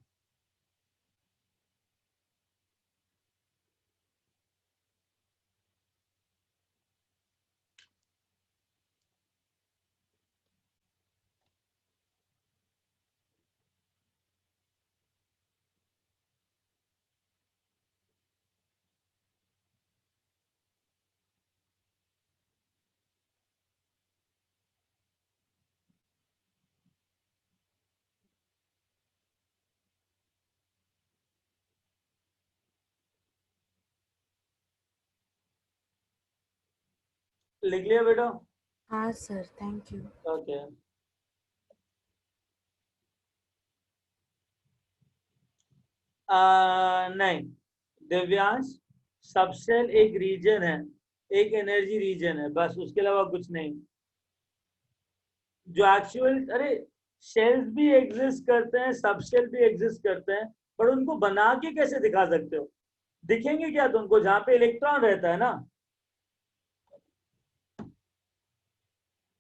लिख लिया बेटा? हाँ सर, थैंक यू। ओके। नहीं दिव्यांश, सबसेल एक रीजन है, एक एनर्जी रीजन है, बस, उसके अलावा कुछ नहीं। जो एक्चुअल, अरे शेल्स भी एग्जिस्ट करते हैं, सब शेल भी एग्जिस्ट करते हैं, पर उनको बना के कैसे दिखा सकते हो? दिखेंगे क्या तुमको? जहां पे इलेक्ट्रॉन रहता है ना,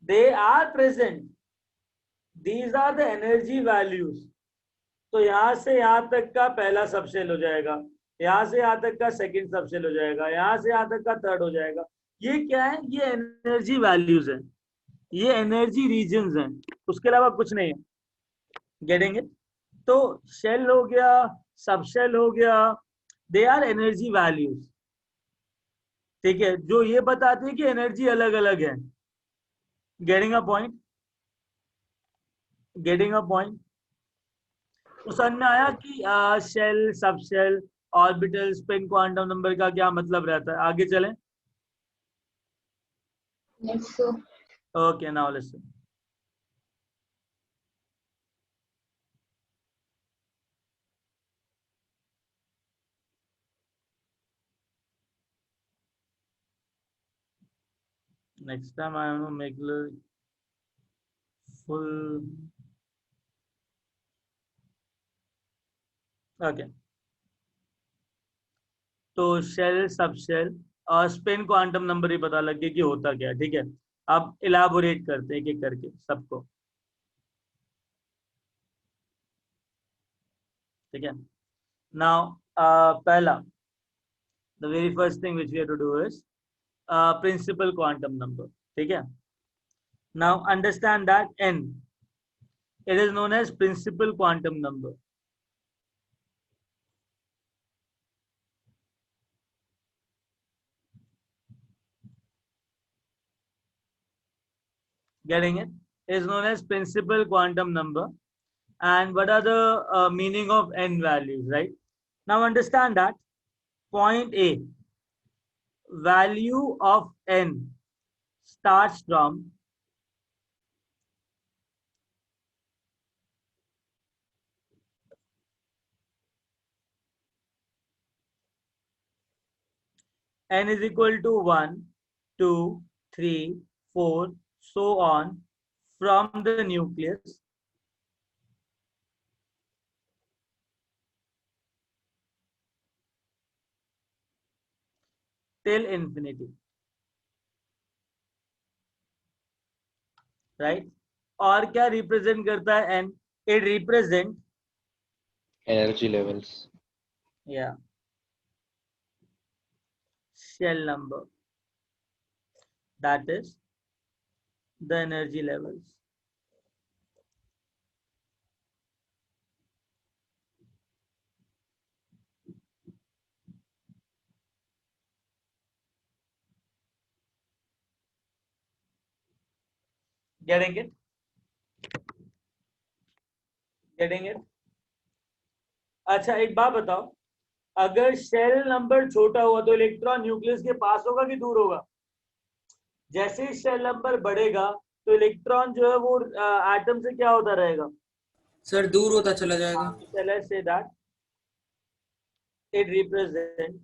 they are present, these are the energy values. तो यहां से यहां तक का पहला सबशेल हो जाएगा, यहां से यहां तक का सेकंड सबशेल हो जाएगा, यहां से यहां तक का थर्ड हो जाएगा। ये क्या है? ये एनर्जी वैल्यूज है, ये एनर्जी रीजन्स हैं, उसके अलावा कुछ नहीं है। Getting it? तो शेल हो गया, सब शेल हो गया, दे आर एनर्जी वैल्यूज। ठीक है, जो ये बताते हैं कि एनर्जी अलग अलग है। Getting a point? Getting a point? तो समझ में आया कि शेल, सब shell, orbital, spin, quantum number का क्या मतलब रहता है? आगे चलें। Yes, sir. Okay, now listen. Next time I am going to make full. Okay. तो शेल, सब शेल और स्पिन, क्वांटम नंबर ही पता लग गया कि होता क्या है। ठीक है, अब इलाबोरेट करते हैं एक एक करके सबको। ठीक है, नाउ पहला, the very first thing which we have to do is principal quantum number. ठीक है, now understand that n, it is known as principal quantum number. Getting it? Is known as principal quantum number. And what are the meaning of n values, right? Now understand that point A, value of n starts from n is equal to 1, 2, 3, 4, so on, from the nucleus till infinity, right? और क्या रिप्रेजेंट करता है n? It represent Energy levels. yeah shell number, that is the energy levels. Getting it? Getting it? अच्छा, एक बात बताओ, अगर शेल नंबर छोटा हुआ तो इलेक्ट्रॉन न्यूक्लियस के पास होगा कि दूर होगा? जैसे ही शेल नंबर बढ़ेगा तो इलेक्ट्रॉन जो है वो एटम से क्या होता रहेगा? सर दूर होता चला जाएगा। So let's say that it represents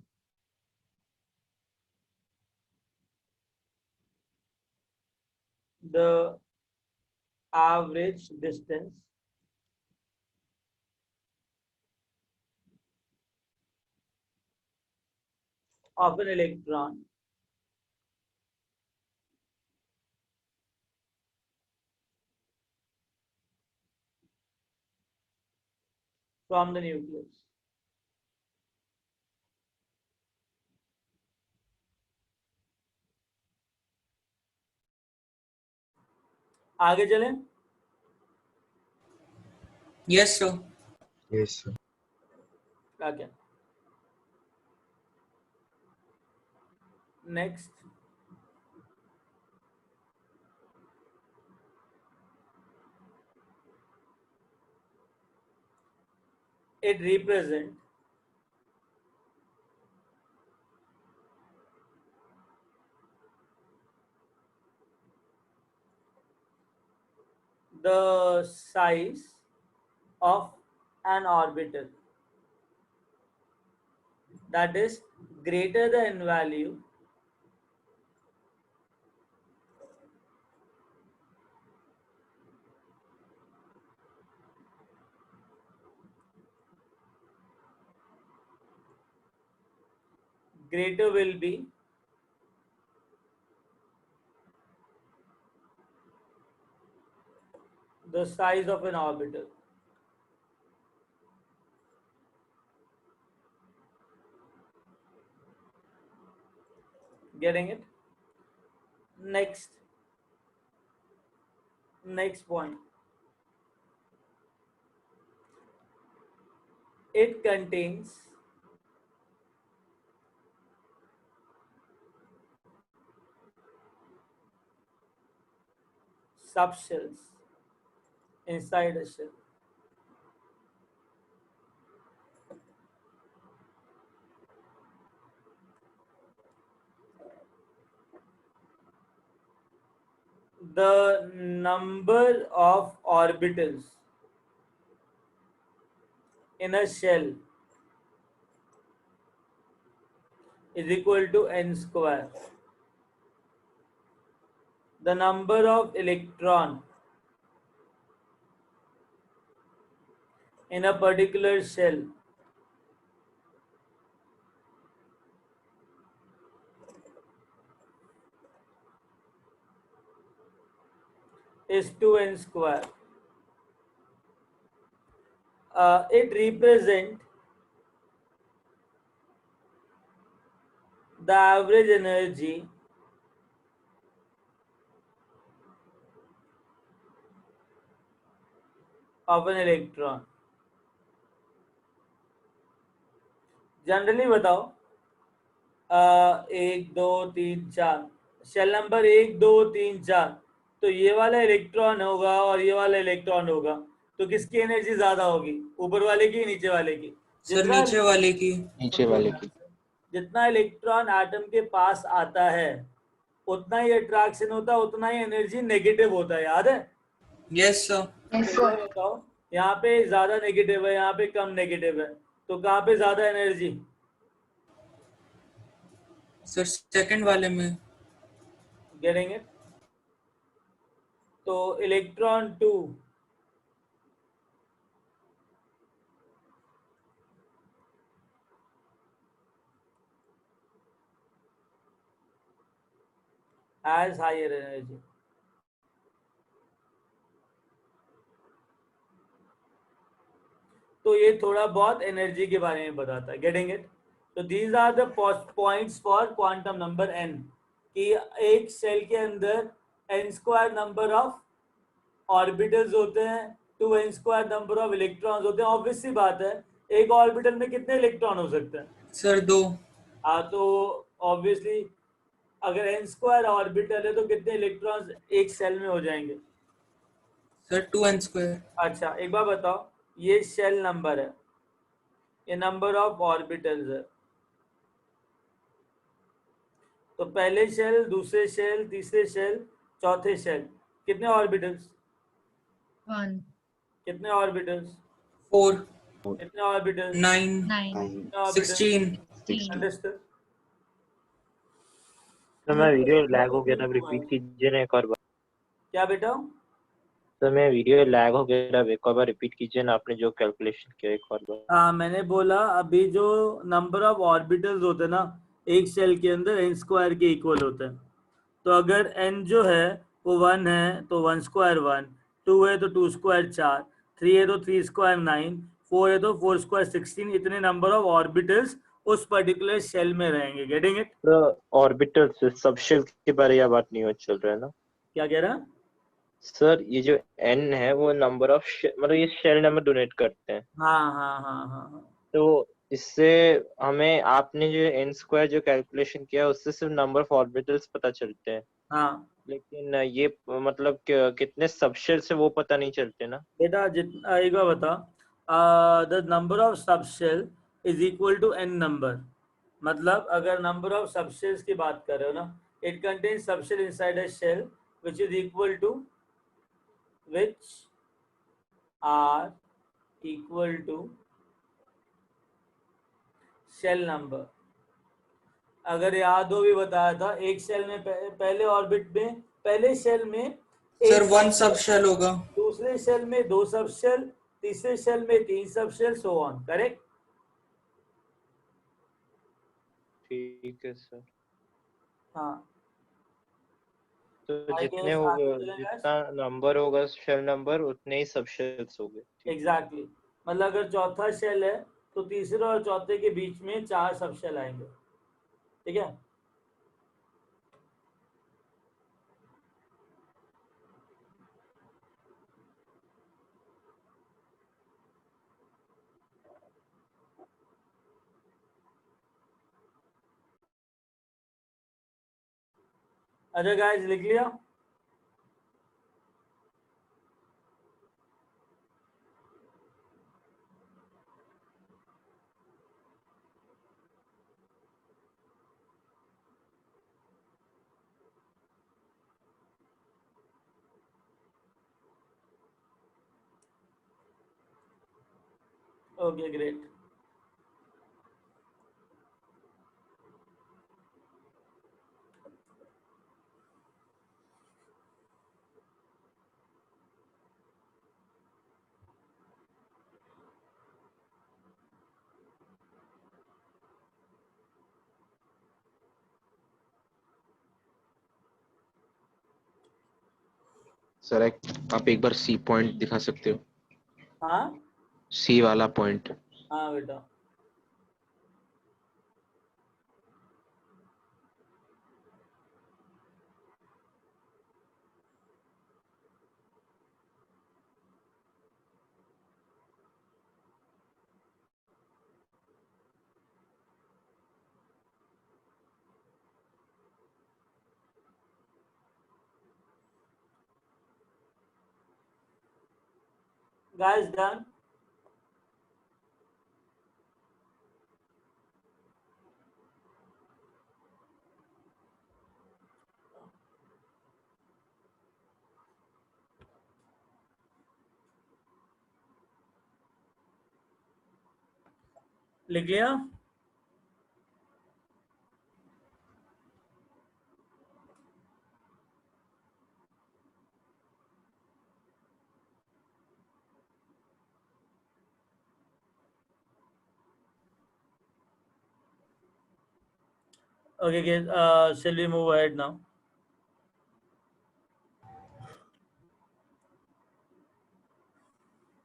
the average distance of an electron from the nucleus. आगे चलें? Yes sir. Yes, sir. Okay. Next, it represents the size of an orbital, that is greater the n value greater will be the size of an orbital. Getting it? Next point. It contains subshells inside a shell. The number of orbitals in a shell is equal to n square. The number of electron in a particular shell is 2n square. It represents the average energy of an electron. Generally बताओ, 1 2 3 4 शेल नंबर 1 2 3 4, तो ये वाला इलेक्ट्रॉन होगा और ये वाला इलेक्ट्रॉन होगा, तो किसकी एनर्जी ज्यादा होगी, ऊपर वाले की नीचे वाले की? सर नीचे वाले की। नीचे वाले की। जितना इलेक्ट्रॉन एटम के पास आता है उतना ही अट्रैक्शन होता है, उतना ही एनर्जी नेगेटिव होता है, याद है? Yes sir. बताओ, यहाँ पे ज्यादा नेगेटिव है, यहाँ पे कम नेगेटिव है, तो कहाँ पे ज्यादा एनर्जी? सर सेकंड वाले में। Getting it? तो इलेक्ट्रॉन 2 has higher energy. तो ये थोड़ा बहुत एनर्जी के बारे में बताता है। Getting it? तो these are the points for quantum number n, कि एक सेल के अंदर n square number of orbitals होते हैं, 2n square number of electrons होते हैं। ऑब्वियस सी बात है, एक ऑर्बिटल में कितने इलेक्ट्रॉन हो सकते हैं? सर 2। हाँ, तो ऑब्वियसली अगर n स्क्वायर ऑर्बिटल है तो कितने इलेक्ट्रॉन्स एक सेल में हो जाएंगे? Sir 2n square. अच्छा, एक बार बताओ, ये शेल नंबर है, ये नंबर ऑफ ऑर्बिटल्स है, तो पहले शेल, दूसरे शेल, तीसरे शेल, चौथे शेल, कितने ऑर्बिटल्स? 1 कितने ऑर्बिटल्स? 4। कितने ऑर्बिटल्स? 9 16। अंडरस्टूड? तो मैं वीडियो लैग हो गया था, रिपीट कीजिए ना एक और बार। क्या बेटा? तो मैं वीडियो लैग हो गया था, एक और बार रिपीट कीजिए ना, आपने जो कैलकुलेशन किया एक और बार। हाँ, मैंने बोला अभी जो नंबर ऑफ ऑर्बिटल्स होते हैं ना एक सेल के अंदर, n स्क्वायर के इक्वल होते हैं। तो अगर n जो है वो 1 है तो 1 स्क्वायर 1, 2 है तो 2 स्क्वायर 4, 3 है तो 3 स्क्वायर 9, 4 है तो 4 स्क्वायर 16, इतने नंबर ऑफ ऑर्बिटल्स उस पर्टिकुलर शेल में रहेंगे। Getting it? तो ऑर्बिटल से सबशेल के बारे में बात नहीं हो चल रहा है ना? क्या कह रहा? सर ये जो n है वो नंबर ऑफ मतलब ये शेल नंबर डोनेट करते हैं। हाँ हाँ हाँ हाँ। तो इससे हमें आपने जो n स्क्वायर जो कैलकुलेशन किया उससे सिर्फ नंबर ऑफ ऑर्बिटल्स पता चलते हैं। हाँ, लेकिन ये मतलब कितने सबशेल से वो पता नहीं चलते ना बेटा। जितना एक बार बता, the number of subshell is equal to n number. मतलब अगर नंबर ऑफ सबशेल्स की बात कर रहे हो ना, it contains subshell inside a shell which is equal to which are equal to shell number. अगर याद हो भी बताया था, एक शेल में पहले ऑर्बिट में, पहले शेल में सर 1 सब शेल होगा, दूसरे शेल में 2 सब शेल, तीसरे शेल में 3 सब शेल, सो ऑन। करेक्ट? ठीक है सर। हाँ तो I जितने guess होगा, आगे चलेगा। जितना नंबर होगा शेल नंबर, उतने ही सब शेल्स होंगे। ठीक। एग्जैक्टली मतलब अगर चौथा शेल है तो तीसरे और चौथे के बीच में 4 सब शेल आएंगे, ठीक है। अच्छा गाइस लिख लिया? Okay great. सर आप एक बार सी पॉइंट दिखा सकते हो? हाँ सी वाला पॉइंट। हाँ बेटा। Guys done? लिख लिया? Okay guys, shall we move ahead now?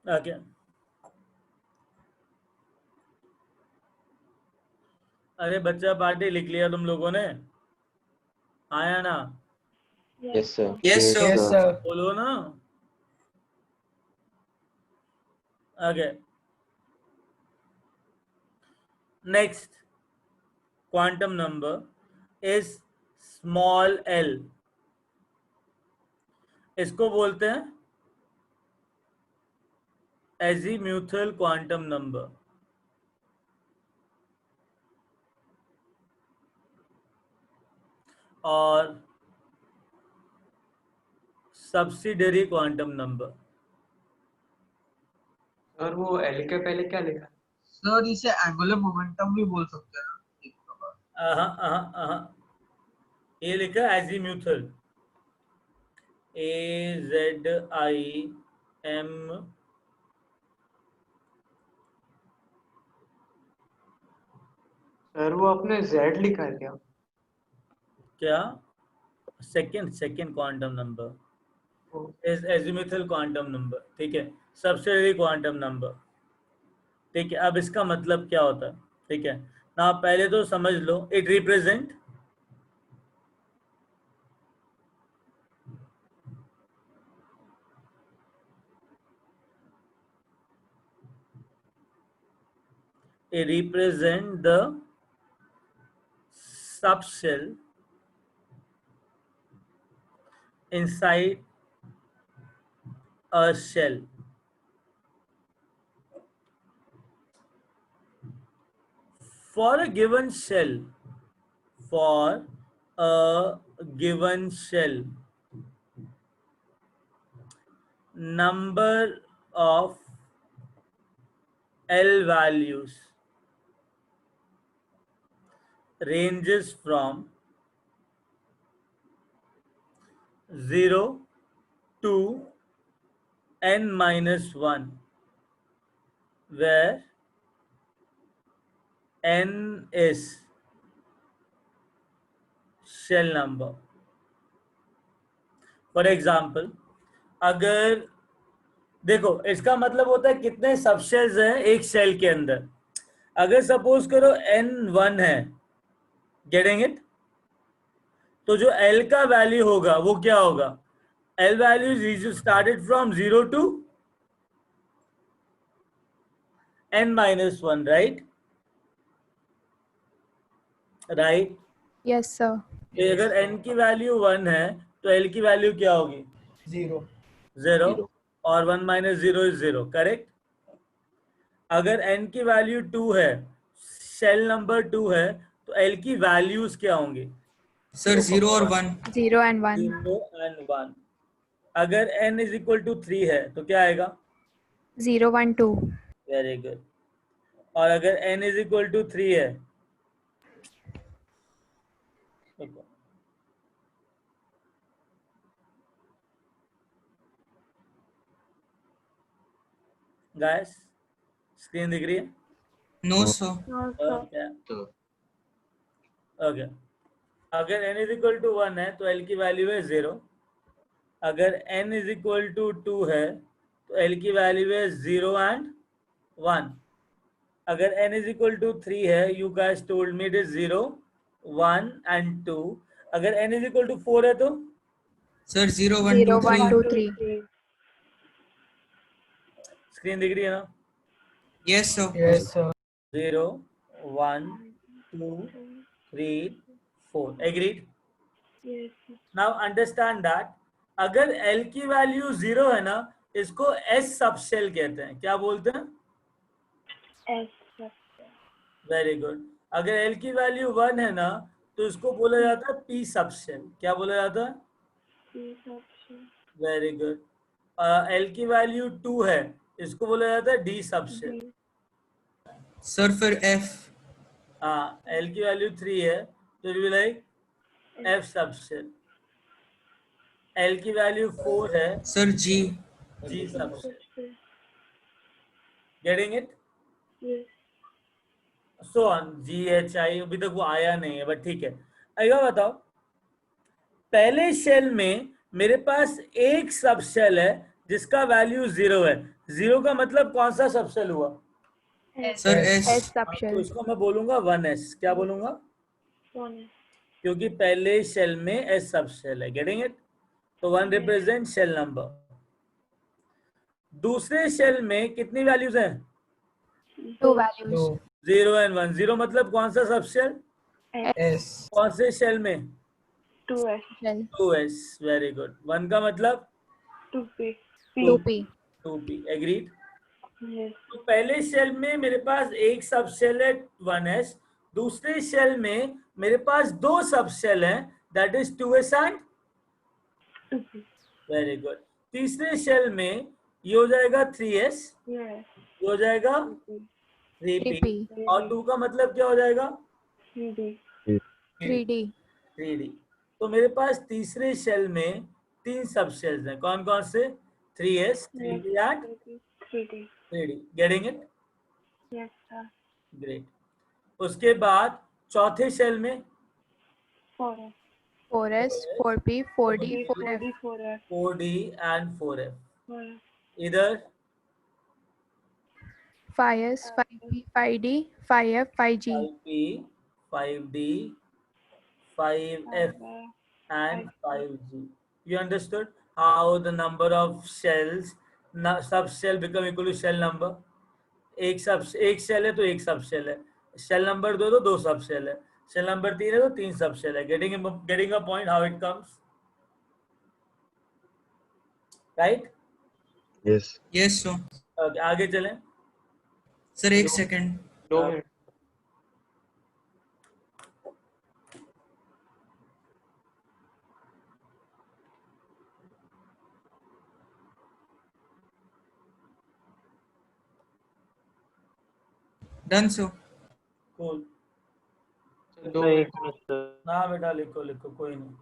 Okay. अरे बच्चा पार्टी लिख लिया तुम लोगों ने? आया ना? Yes sir. Yes sir. बोलो ना। Okay. Next quantum number is small l. इसको बोलते हैं azimuthal quantum number और subsidiary quantum number। सर वो एल के पहले क्या लिखा है? सर इसे एंगुलर मोमेंटम भी बोल सकते हैं ना? ये लिखा azimuthal, AZIM सर वो आपने जेड लिखा है क्या? क्या? Second quantum number is azimuthal quantum number, ठीक है। सबसिडियरी क्वांटम नंबर, ठीक है। अब इसका मतलब क्या होता है, ठीक है ना? पहले तो समझ लो, it represent the subshell inside a shell. For a given shell, number of L values ranges from 0 to n-1, where n is shell number. For example, अगर देखो इसका मतलब होता है कितने सबशेल्स हैं एक शेल के अंदर। अगर सपोज करो n1 है, गेटिंग इट, तो जो l का वैल्यू होगा वो क्या होगा? l value started from 0 to n-1, right? Right. Yes, sir. तो अगर n की वैल्यू 1 है तो l की वैल्यू क्या होगी? 0 0, Zero. और 1 - 0 is 0, करेक्ट? अगर n की वैल्यू 2 है, शेल नंबर 2 है, तो l की वैल्यूज क्या होंगी? सर 0 और 1। 0 and 1. 0 and 1। अगर n इज इक्वल टू 3 है तो क्या आएगा? 0 1 2. Very good. और अगर n इज इक्वल टू 3 है, गाइस स्क्रीन दिख रही है? No sir. ओके तो ओके। अगर n इज इक्वल टू 1 है तो l की वैल्यू है 0। अगर n इज इक्वल टू 2 है तो l की वैल्यू है 0 and 1। अगर n इज इक्वल टू 3 है, you guys told me it is 0 1 and 2। अगर n इज इक्वल टू 4 है तो सर 0 1 2 0 1 3। 2 3. स्क्रीन दिख रही है ना? Yes sir. Yes sir 0 1 2 3 4, agreed? Now understand that अगर l की वैल्यू 0 है ना, इसको s सबशेल कहते हैं। क्या बोलते हैं? Very good. अगर l की वैल्यू 1 है ना, तो इसको बोला जाता है p सबशेल। क्या बोला जाता है? Very good. l की वैल्यू 2 है, इसको बोला जाता है d सबशेल। सर फिर F। हाँ, l की वैल्यू 3 है तो it will like f subshell. l की वैल्यू 4 है, sir G। g subshell. Getting it? So on, GHI अभी तक वो आया नहीं है, बट ठीक है। अगर बताओ, पहले शेल में मेरे पास एक सबशेल है जिसका वैल्यू 0 है। 0 का मतलब कौन सा सबशेल हुआ? Sir S S। तो subshell. इसको मैं बोलूंगा 1s। क्या बोलूंगा? क्योंकि पहले शेल में s सबशेल है। Getting it? तो 1 रिप्रेजेंट शेल नंबर। दूसरे शेल में कितनी वैल्यूज हैं? 2 values. 0 and 1। 0 मतलब कौन सा सबशेल? एस कौन से शेल में? Shell. 2s। Very good. 1 का मतलब 2p. 2p, agreed? तो पहले शेल में मेरे पास एक सबशेल है 1s, दूसरे शेल में मेरे पास दो सबशेल हैं, that is 2s and very good. तीसरे शेल में ये हो जाएगा 3s, ये हो जाएगा 3p, 3p. और 2 का मतलब क्या हो जाएगा? 3d. 3d। तो मेरे पास तीसरे शेल में 3 सबशेल्स हैं। कौन कौन से? 3s, 3p and 3d। Getting it? Great. उसके बाद चौथे शेल में 4s 4p 4d 4f. 4d and 4f। इधर 5s 5p 5d 5f 5g. 5p 5d 5f and 5g. You understood how the number of shells, sub shell become equal to shell number? एक शेल है तो एक सब शेल है, शेल नंबर 2 तो 2 सब शेल है, शेल नंबर 3 है तो 3 सब शेल है। Getting a point how it comes, right? Yes yes sir. Okay, आगे चलें। सर एक second. 2 minute done sir. Cool. 2 minute ना बेटा, लिखो लिखो, कोई नहीं।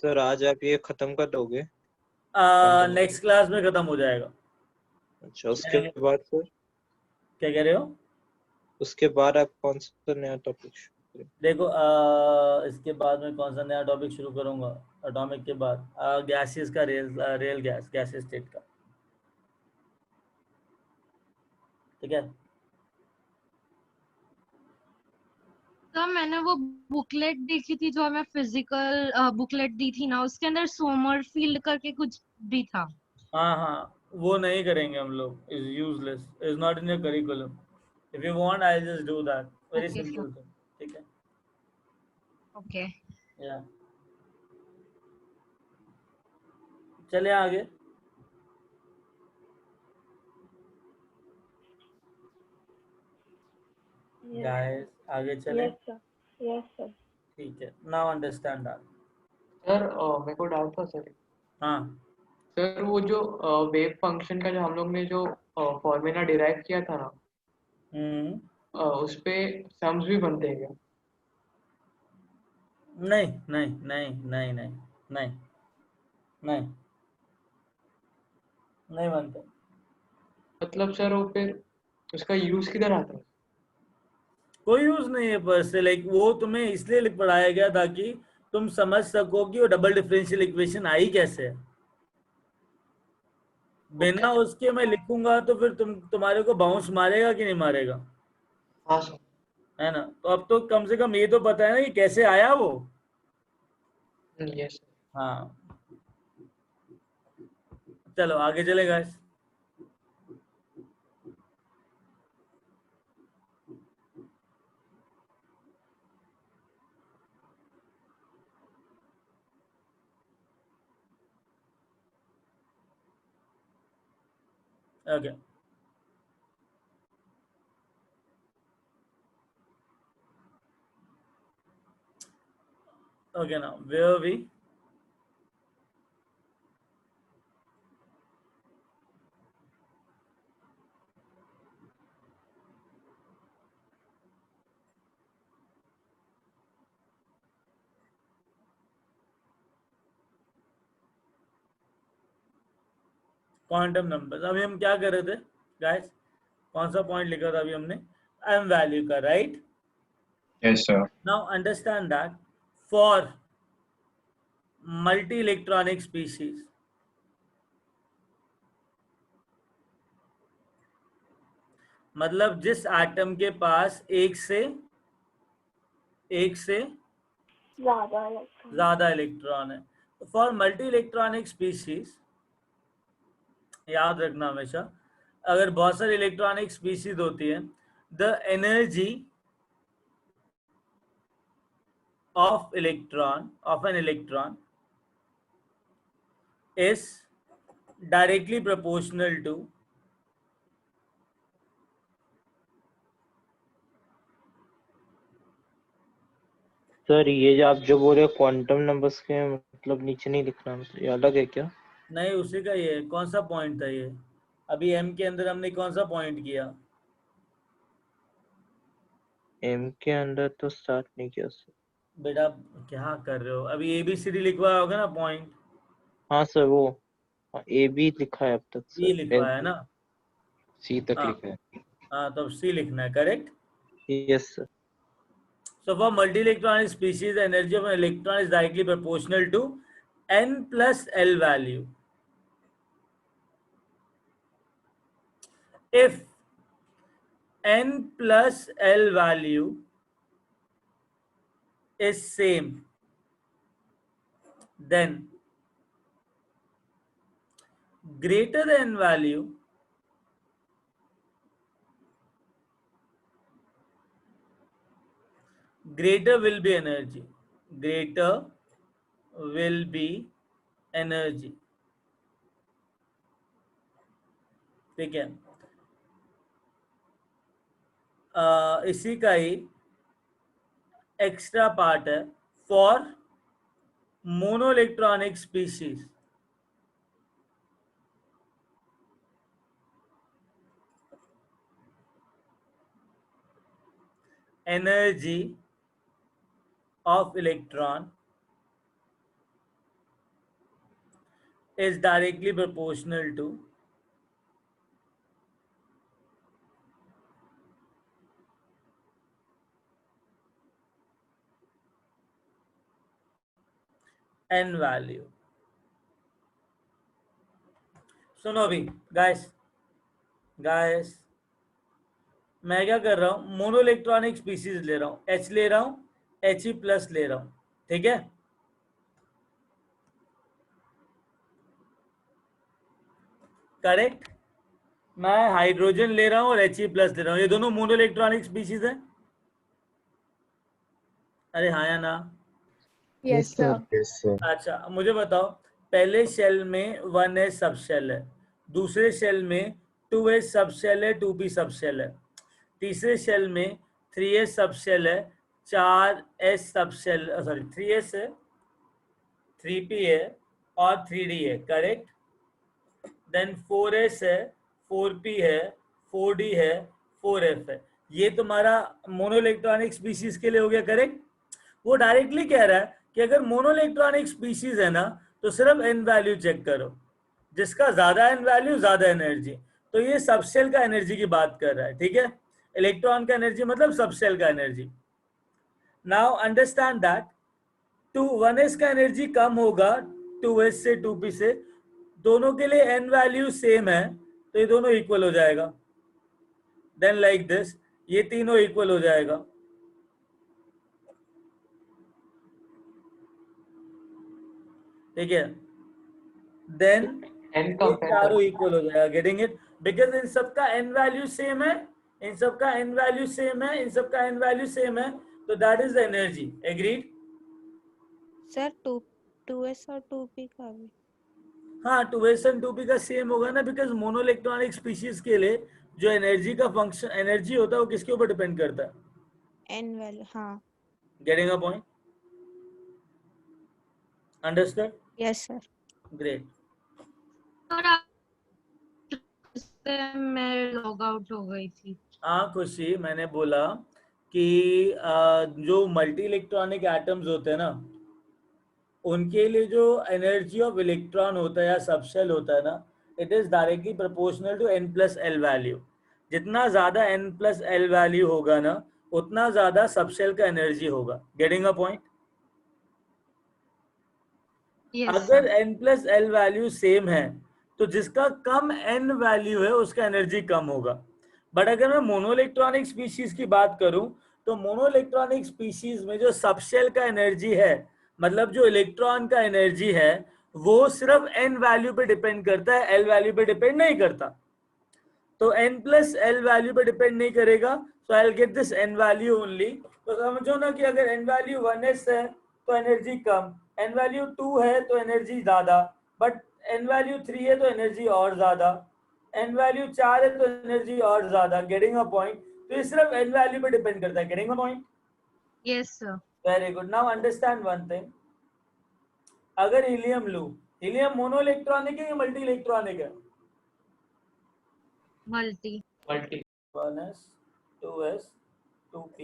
सर आज आप ये खत्म कर दोगे? नेक्स्ट क्लास में खत्म हो जाएगा। अच्छा, उसके बाद सर? क्या कह रहे हो? उसके बाद आप कौन सा नया टॉपिक? देखो इसके बाद में कौन सा नया टॉपिक शुरू करूंगा? एटॉमिक के बाद गैसेस का, रियल गैस स्टेट का। ठीक है। तो मैंने वो बुकलेट देखी थी जो हमें फिजिकल बुकलेट दी थी ना, उसके अंदर सोमरफील्ड करके कुछ भी था। हाँ हाँ, वो नहीं करेंगे हम लोग, is useless, is not in your curriculum. If you want I just do that, very Okay, simple thing. ठीक है। ओके। या चले आगे। गाइस आगे चले। Yes, sir. Yes, sir. ठीक है, नाउ अंडरस्टैंड दैट। सर मेरे को डाउट था सर। हाँ सर वो जो वेव फंक्शन का जो हम लोग ने जो फॉर्मूला डिराइव किया था ना, उस पे सम्स भी बनते हैं क्या? नहीं नहीं नहीं नहीं नहीं नहीं नहीं नहीं बनते। मतलब सर वो फिर उसका यूज किधर आता है? कोई यूज नहीं है बस, लाइक वो तुम्हें इसलिए पढ़ाया गया ताकि तुम समझ सको कि वो डबल डिफरेंशियल इक्वेशन आई कैसे है। बिना उसके मैं लिखूंगा तो फिर तुम्हारे को बाउंस मारेगा कि नहीं मारेगा? हाँ सर। है ना? तो अब तो कम से कम ये तो पता है ना कि कैसे आया वो। यस। हाँ चलो आगे चले guys. Okay okay, now where are we? Quantum numbers. अभी हम क्या कर रहे थे गाइस? कौन सा पॉइंट लिखा था अभी हमने? एम वैल्यू का, right? Yes sir. Now understand that for multi electronic species, मतलब जिस एटम के पास एक से ज्यादा इलेक्ट्रॉन है, फॉर मल्टी इलेक्ट्रॉनिक स्पीशीज, याद रखना हमेशा, अगर बहुत सारी इलेक्ट्रॉनिक स्पीशीज होती है, the energy of an electron is directly proportional to sir ये जो आप जो बोल रहे हो क्वांटम नंबर्स के, मतलब नीचे नहीं लिखना, मतलब ये अलग है क्या? नहीं, उसी का ये कौन सा पॉइंट था ये? अभी एम के अंदर हमने कौन सा पॉइंट किया? एम के अंदर तो स्टार्ट नहीं किया सर। बेटा क्या कर रहे हो? अभी एबीसीडी लिखवाया होगा ना पॉइंट? हाँ सर, वो ए बी लिखा है अब तक सी सर। लिखवाया है ना? सी तक हाँ लिखा है। हाँ, तो सी लिखना है, correct? Yes sir. So for multi-electronic species, the energy of an electron is directly proportional to n plus L value. If n plus L value is same, then greater the n value, greater will be energy. Greater will be energy. ठीक है? इसी का ही एक्स्ट्रा पार्ट है for monoelectronic species. energy of electron is directly proportional to n value. सुनो अभी गाइस, मैं क्या कर रहा हूं, मोनो इलेक्ट्रॉनिक स्पीसीज ले रहा हूं, H ले रहा हूं, He+ ले रहा हूं, ठीक है। करेक्ट। मैं हाइड्रोजन ले रहा हूं और He+ ले रहा हूं, ये दोनों मोनो इलेक्ट्रॉनिक स्पीसीज है। अरे हाँ या ना? Yes, sir. yes sir, अच्छा मुझे बताओ, पहले शेल में 1s सब शेल है, दूसरे शेल में 2s सब शेल है, 2p सब शेल है, तीसरे शेल में 3s सब शेल है, 4s सब शेल, सॉरी 3s है, 3p है और 3d है, करेक्ट। देन 4s है, 4p है, 4d है, 4f है। ये तुम्हारा मोनो इलेक्ट्रॉनिक स्पीसीज के लिए हो गया, करेक्ट। वो डायरेक्टली कह रहा है कि अगर मोनो इलेक्ट्रॉनिक स्पीसीज है ना तो सिर्फ एन वैल्यू चेक करो, जिसका ज्यादा एन वैल्यू ज्यादा एनर्जी। तो ये सबसेल का एनर्जी की बात कर रहा है, ठीक है। इलेक्ट्रॉन का एनर्जी मतलब सबसेल का energy. Now understand that 1s का एनर्जी कम होगा 2s से 2p से, दोनों के लिए एन वैल्यू सेम है तो ये दोनों इक्वल हो जाएगा। देन लाइक दिस, ये तीनों इक्वल हो जाएगा, ठीक है। देन ये चारों इक्वल हो जाएगा, गेटिंग इट, बिकॉज इन सबका एन वैल्यू सेम है, इन सबका एन वैल्यू सेम है, इन सबका एन वैल्यू सेम है, तो that is the energy. Agreed sir 2s और 2p का भी? हाँ, 2s और 2p का सेम होगा ना, बिकॉज मोनो इलेक्ट्रॉनिक स्पीशीज के लिए जो एनर्जी का फंक्शन, एनर्जी होता है वो किसके ऊपर डिपेंड करता है? n वैल्यू, हाँ। Getting a point? Understood? Yes sir. Great. मैं लॉग आउट हो गई थी। हाँ खुशी, मैंने बोला कि जो मल्टी इलेक्ट्रॉनिक एटम्स होते हैं ना, उनके लिए जो एनर्जी ऑफ इलेक्ट्रॉन होता है या सबशेल होता है ना, it is directly proportional to n+l value. जितना ज्यादा n+l वैल्यू होगा ना, उतना ज्यादा सबशेल का एनर्जी होगा। Getting a point? अगर n+l वैल्यू सेम है तो जिसका कम n वैल्यू है उसका एनर्जी कम होगा। बट अगर मैं मोनो इलेक्ट्रॉनिक स्पीशीज की बात करूं तो मोनो इलेक्ट्रॉनिक स्पीशीज में जो सबशेल का एनर्जी है, मतलब जो इलेक्ट्रॉन का एनर्जी है, वो सिर्फ n वैल्यू पे डिपेंड करता है, l वैल्यू पे डिपेंड नहीं करता। तो n+l वैल्यू पे डिपेंड नहीं करेगा, so I'll get this n value only. तो समझो ना कि अगर n वैल्यू 1s है तो एनर्जी कम, n वैल्यू 2 है तो एनर्जी ज्यादा, बट n वैल्यू 3 है तो एनर्जी और ज्यादा, n वैल्यू 4 है तो एनर्जी और ज्यादा। Getting a point? तो ये सिर्फ n वैल्यू पे डिपेंड करता है। Getting a point? Yes sir. Very good. Now understand one thing, अगर हीलियम लूं, हीलियम मोनो इलेक्ट्रॉनिक है या मल्टी इलेक्ट्रॉनिक है? Multi. 1s 2s 2p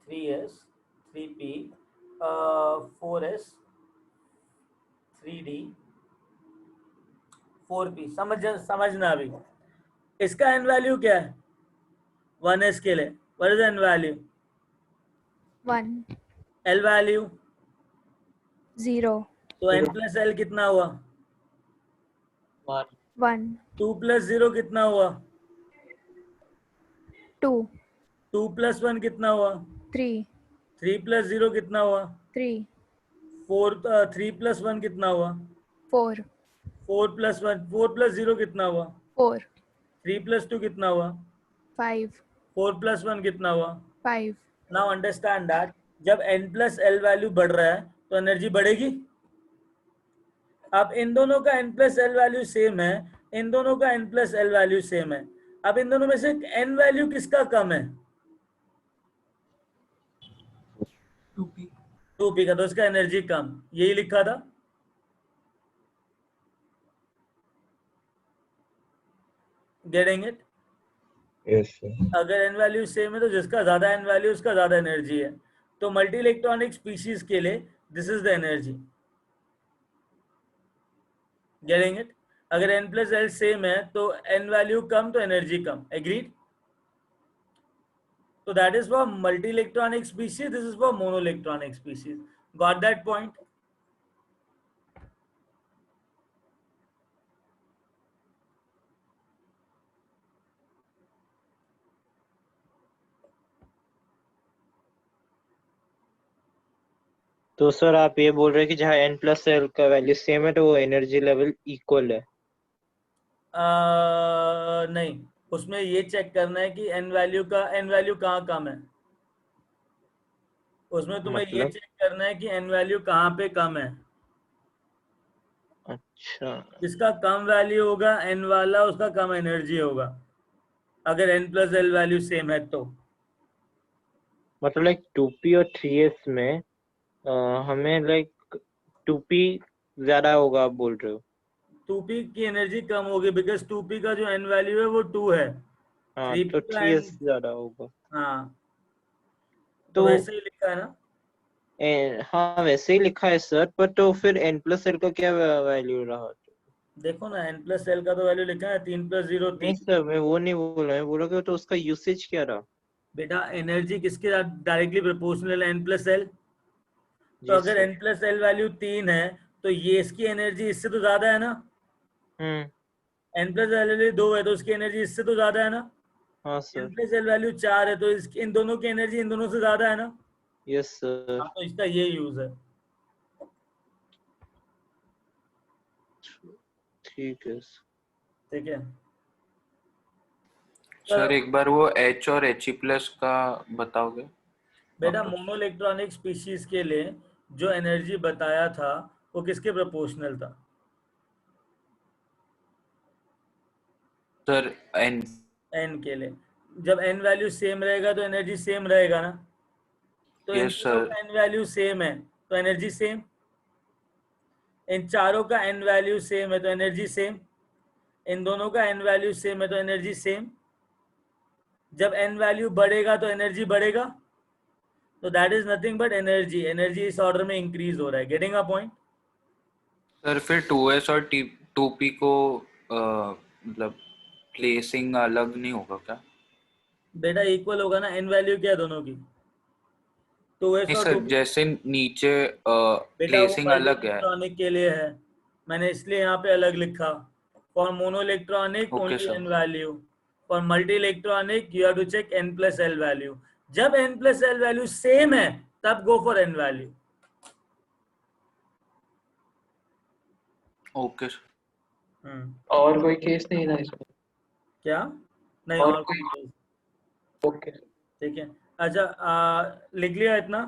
3s 3p 4s 3d 4p। समझना अभी इसका एन वैल्यू क्या है 1s के लिए? What is an value? 1. L value? 0. तो n+l कितना हुआ? 1. 2+0 कितना हुआ? 2. 2+1 कितना हुआ? 3. 3+0 कितना हुआ? 3. 3+1 कितना हुआ? 4. 4+1 4+0 कितना हुआ? 4. 3+2 कितना हुआ? 5. 4+1 कितना हुआ? 5. नाउ अंडरस्टैंड दैट जब n+l वैल्यू बढ़ रहा है तो एनर्जी बढ़ेगी। अब इन दोनों का n+l वैल्यू सेम है, इन दोनों का n+l वैल्यू सेम है। अब इन दोनों में से n वैल्यू किसका कम है? 2p का, तो इसका एनर्जी कम। यही लिखा था। Getting it? yes sir, अगर एन वैल्यू सेम है तो जिसका ज्यादा एन वैल्यू उसका ज्यादा एनर्जी है। तो मल्टी इलेक्ट्रॉनिक स्पीशीज के लिए this is the energy. Getting it? अगर n प्लस एल सेम है तो n वैल्यू कम तो energy come. Agreed? So that is for multi-electronic species, this is for monoelectronic species. Got that point? तो सर आप ये बोल रहे हैं कि जहाँ n प्लस एल का वैल्यू सेम है तो वो एनर्जी लेवल इक्वल है? नहीं, उसमें ये चेक करना है कि n वैल्यू कहाँ कम है. उसमें तुम्हें ये मतलब? चेक करना है कि n वैल्यू कहाँ पे कम है. अच्छा, जिसका कम वैल्यू होगा n वाला, उसका कम एनर्जी होगा, अगर n plus l value same है तो. मतलब लाइक 2p और 3s में हमें लाइक 2p ज्यादा होगा आप बोल रहे हो? 2p की एनर्जी कम होगी बिकॉज 2p का जो n वैल्यू है वो 2 है. हाँ 3p तो का 3s ज्यादा होगा. हाँ, तो तो वैसे ही लिखा है ना. हाँ वैसे ही लिखा है सर, पर तो फिर n प्लस एल का क्या वैल्यू रहा? देखो ना, n प्लस एल का तो वैल्यू लिखा है 3 + 0 नहीं 3. सर मैं वो नहीं बोल रहा, मैं बोल रहा कि तो उसका यूसेज क्या रहा? बेटा एनर्जी किसके साथ डायरेक्टली प्रोपोर्शनल है? n plus L. तो जी अगर sir. n plus l value 3 है तो ये इसकी एनर्जी इससे तो ज्यादा है ना. n प्लस एल वैल्यू 2 है तो उसकी एनर्जी इससे तो ज्यादा है ना. हाँ n sir. Plus l value 4 है तो इन दोनों की एनर्जी इन दोनों से ज्यादा है ना. Yes sir. हाँ, तो इसका ये यूज है. ठीक है. ठीक है सर एक बार वो H और He+ का बताओगे? बेटा, मोनोइलेक्ट्रॉनिक स्पीशीज के लिए जो एनर्जी बताया था वो किसके प्रोपोर्शनल था? Sir N. n के लिए. जब n वैल्यू सेम रहेगा तो एनर्जी सेम रहेगा ना. तो इन यस तीनों सर. का n वैल्यू सेम है तो एनर्जी सेम. इन चारों का n वैल्यू सेम है तो एनर्जी सेम. इन दोनों का n वैल्यू सेम है तो एनर्जी सेम. जब n वैल्यू बढ़ेगा तो एनर्जी बढ़ेगा. तो that is nothing but energy. Energy इस ऑर्डर में इंक्रीज हो रहा है. Getting a point? सर फिर 2s और 2p को मतलब प्लेसिंग अलग नहीं होगा क्या? बेटा इक्वल होगा ना. n वैल्यू क्या है दोनों की? 2s नहीं और सर 2p. जैसे नीचे बेटा वो प्लेसिंग मल्टी अलग है. इलेक्ट्रॉनिक के लिए है, मैंने इसलिए यहाँ पे अलग लिखा. For mono electronic okay only sir. n value. For multi electronic you have to check n plus l value. जब n plus l value same है तब go for n value. Okay sir. और कोई केस नहीं ना इसमें? क्या? नहीं और और कोई? कोई केस. ओके. ठीक है. अच्छा लिख लिया इतना?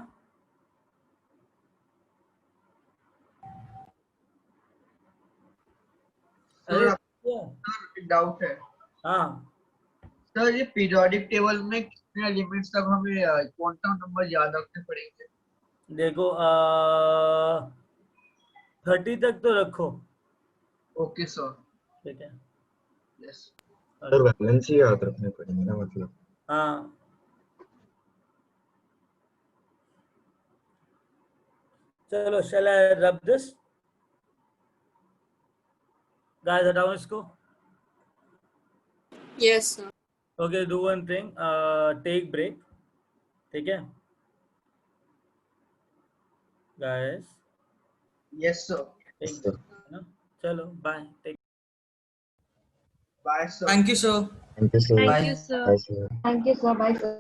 अरे सर डाउट है. हाँ सर ये पीरियोडिक टेबल में कितने एलिमेंट्स तक हमें क्वांटम नंबर याद रखने पड़ेंगे? देखो 30 तक तो रखो. Okay sir. ठीक है. यस. सर वैलेंसी याद रखने पड़ेंगे ना मतलब? हाँ. चलो shall I rub this? Guys हटाओ इसको. Yes, sir. Okay, do one thing. Take break. ठीक है guys? Yes sir. Take break, है ना? चलो bye. Bye sir. Thank you sir. Thank you sir. Thank you, sir. Bye, sir. Thank you, sir. Bye, sir.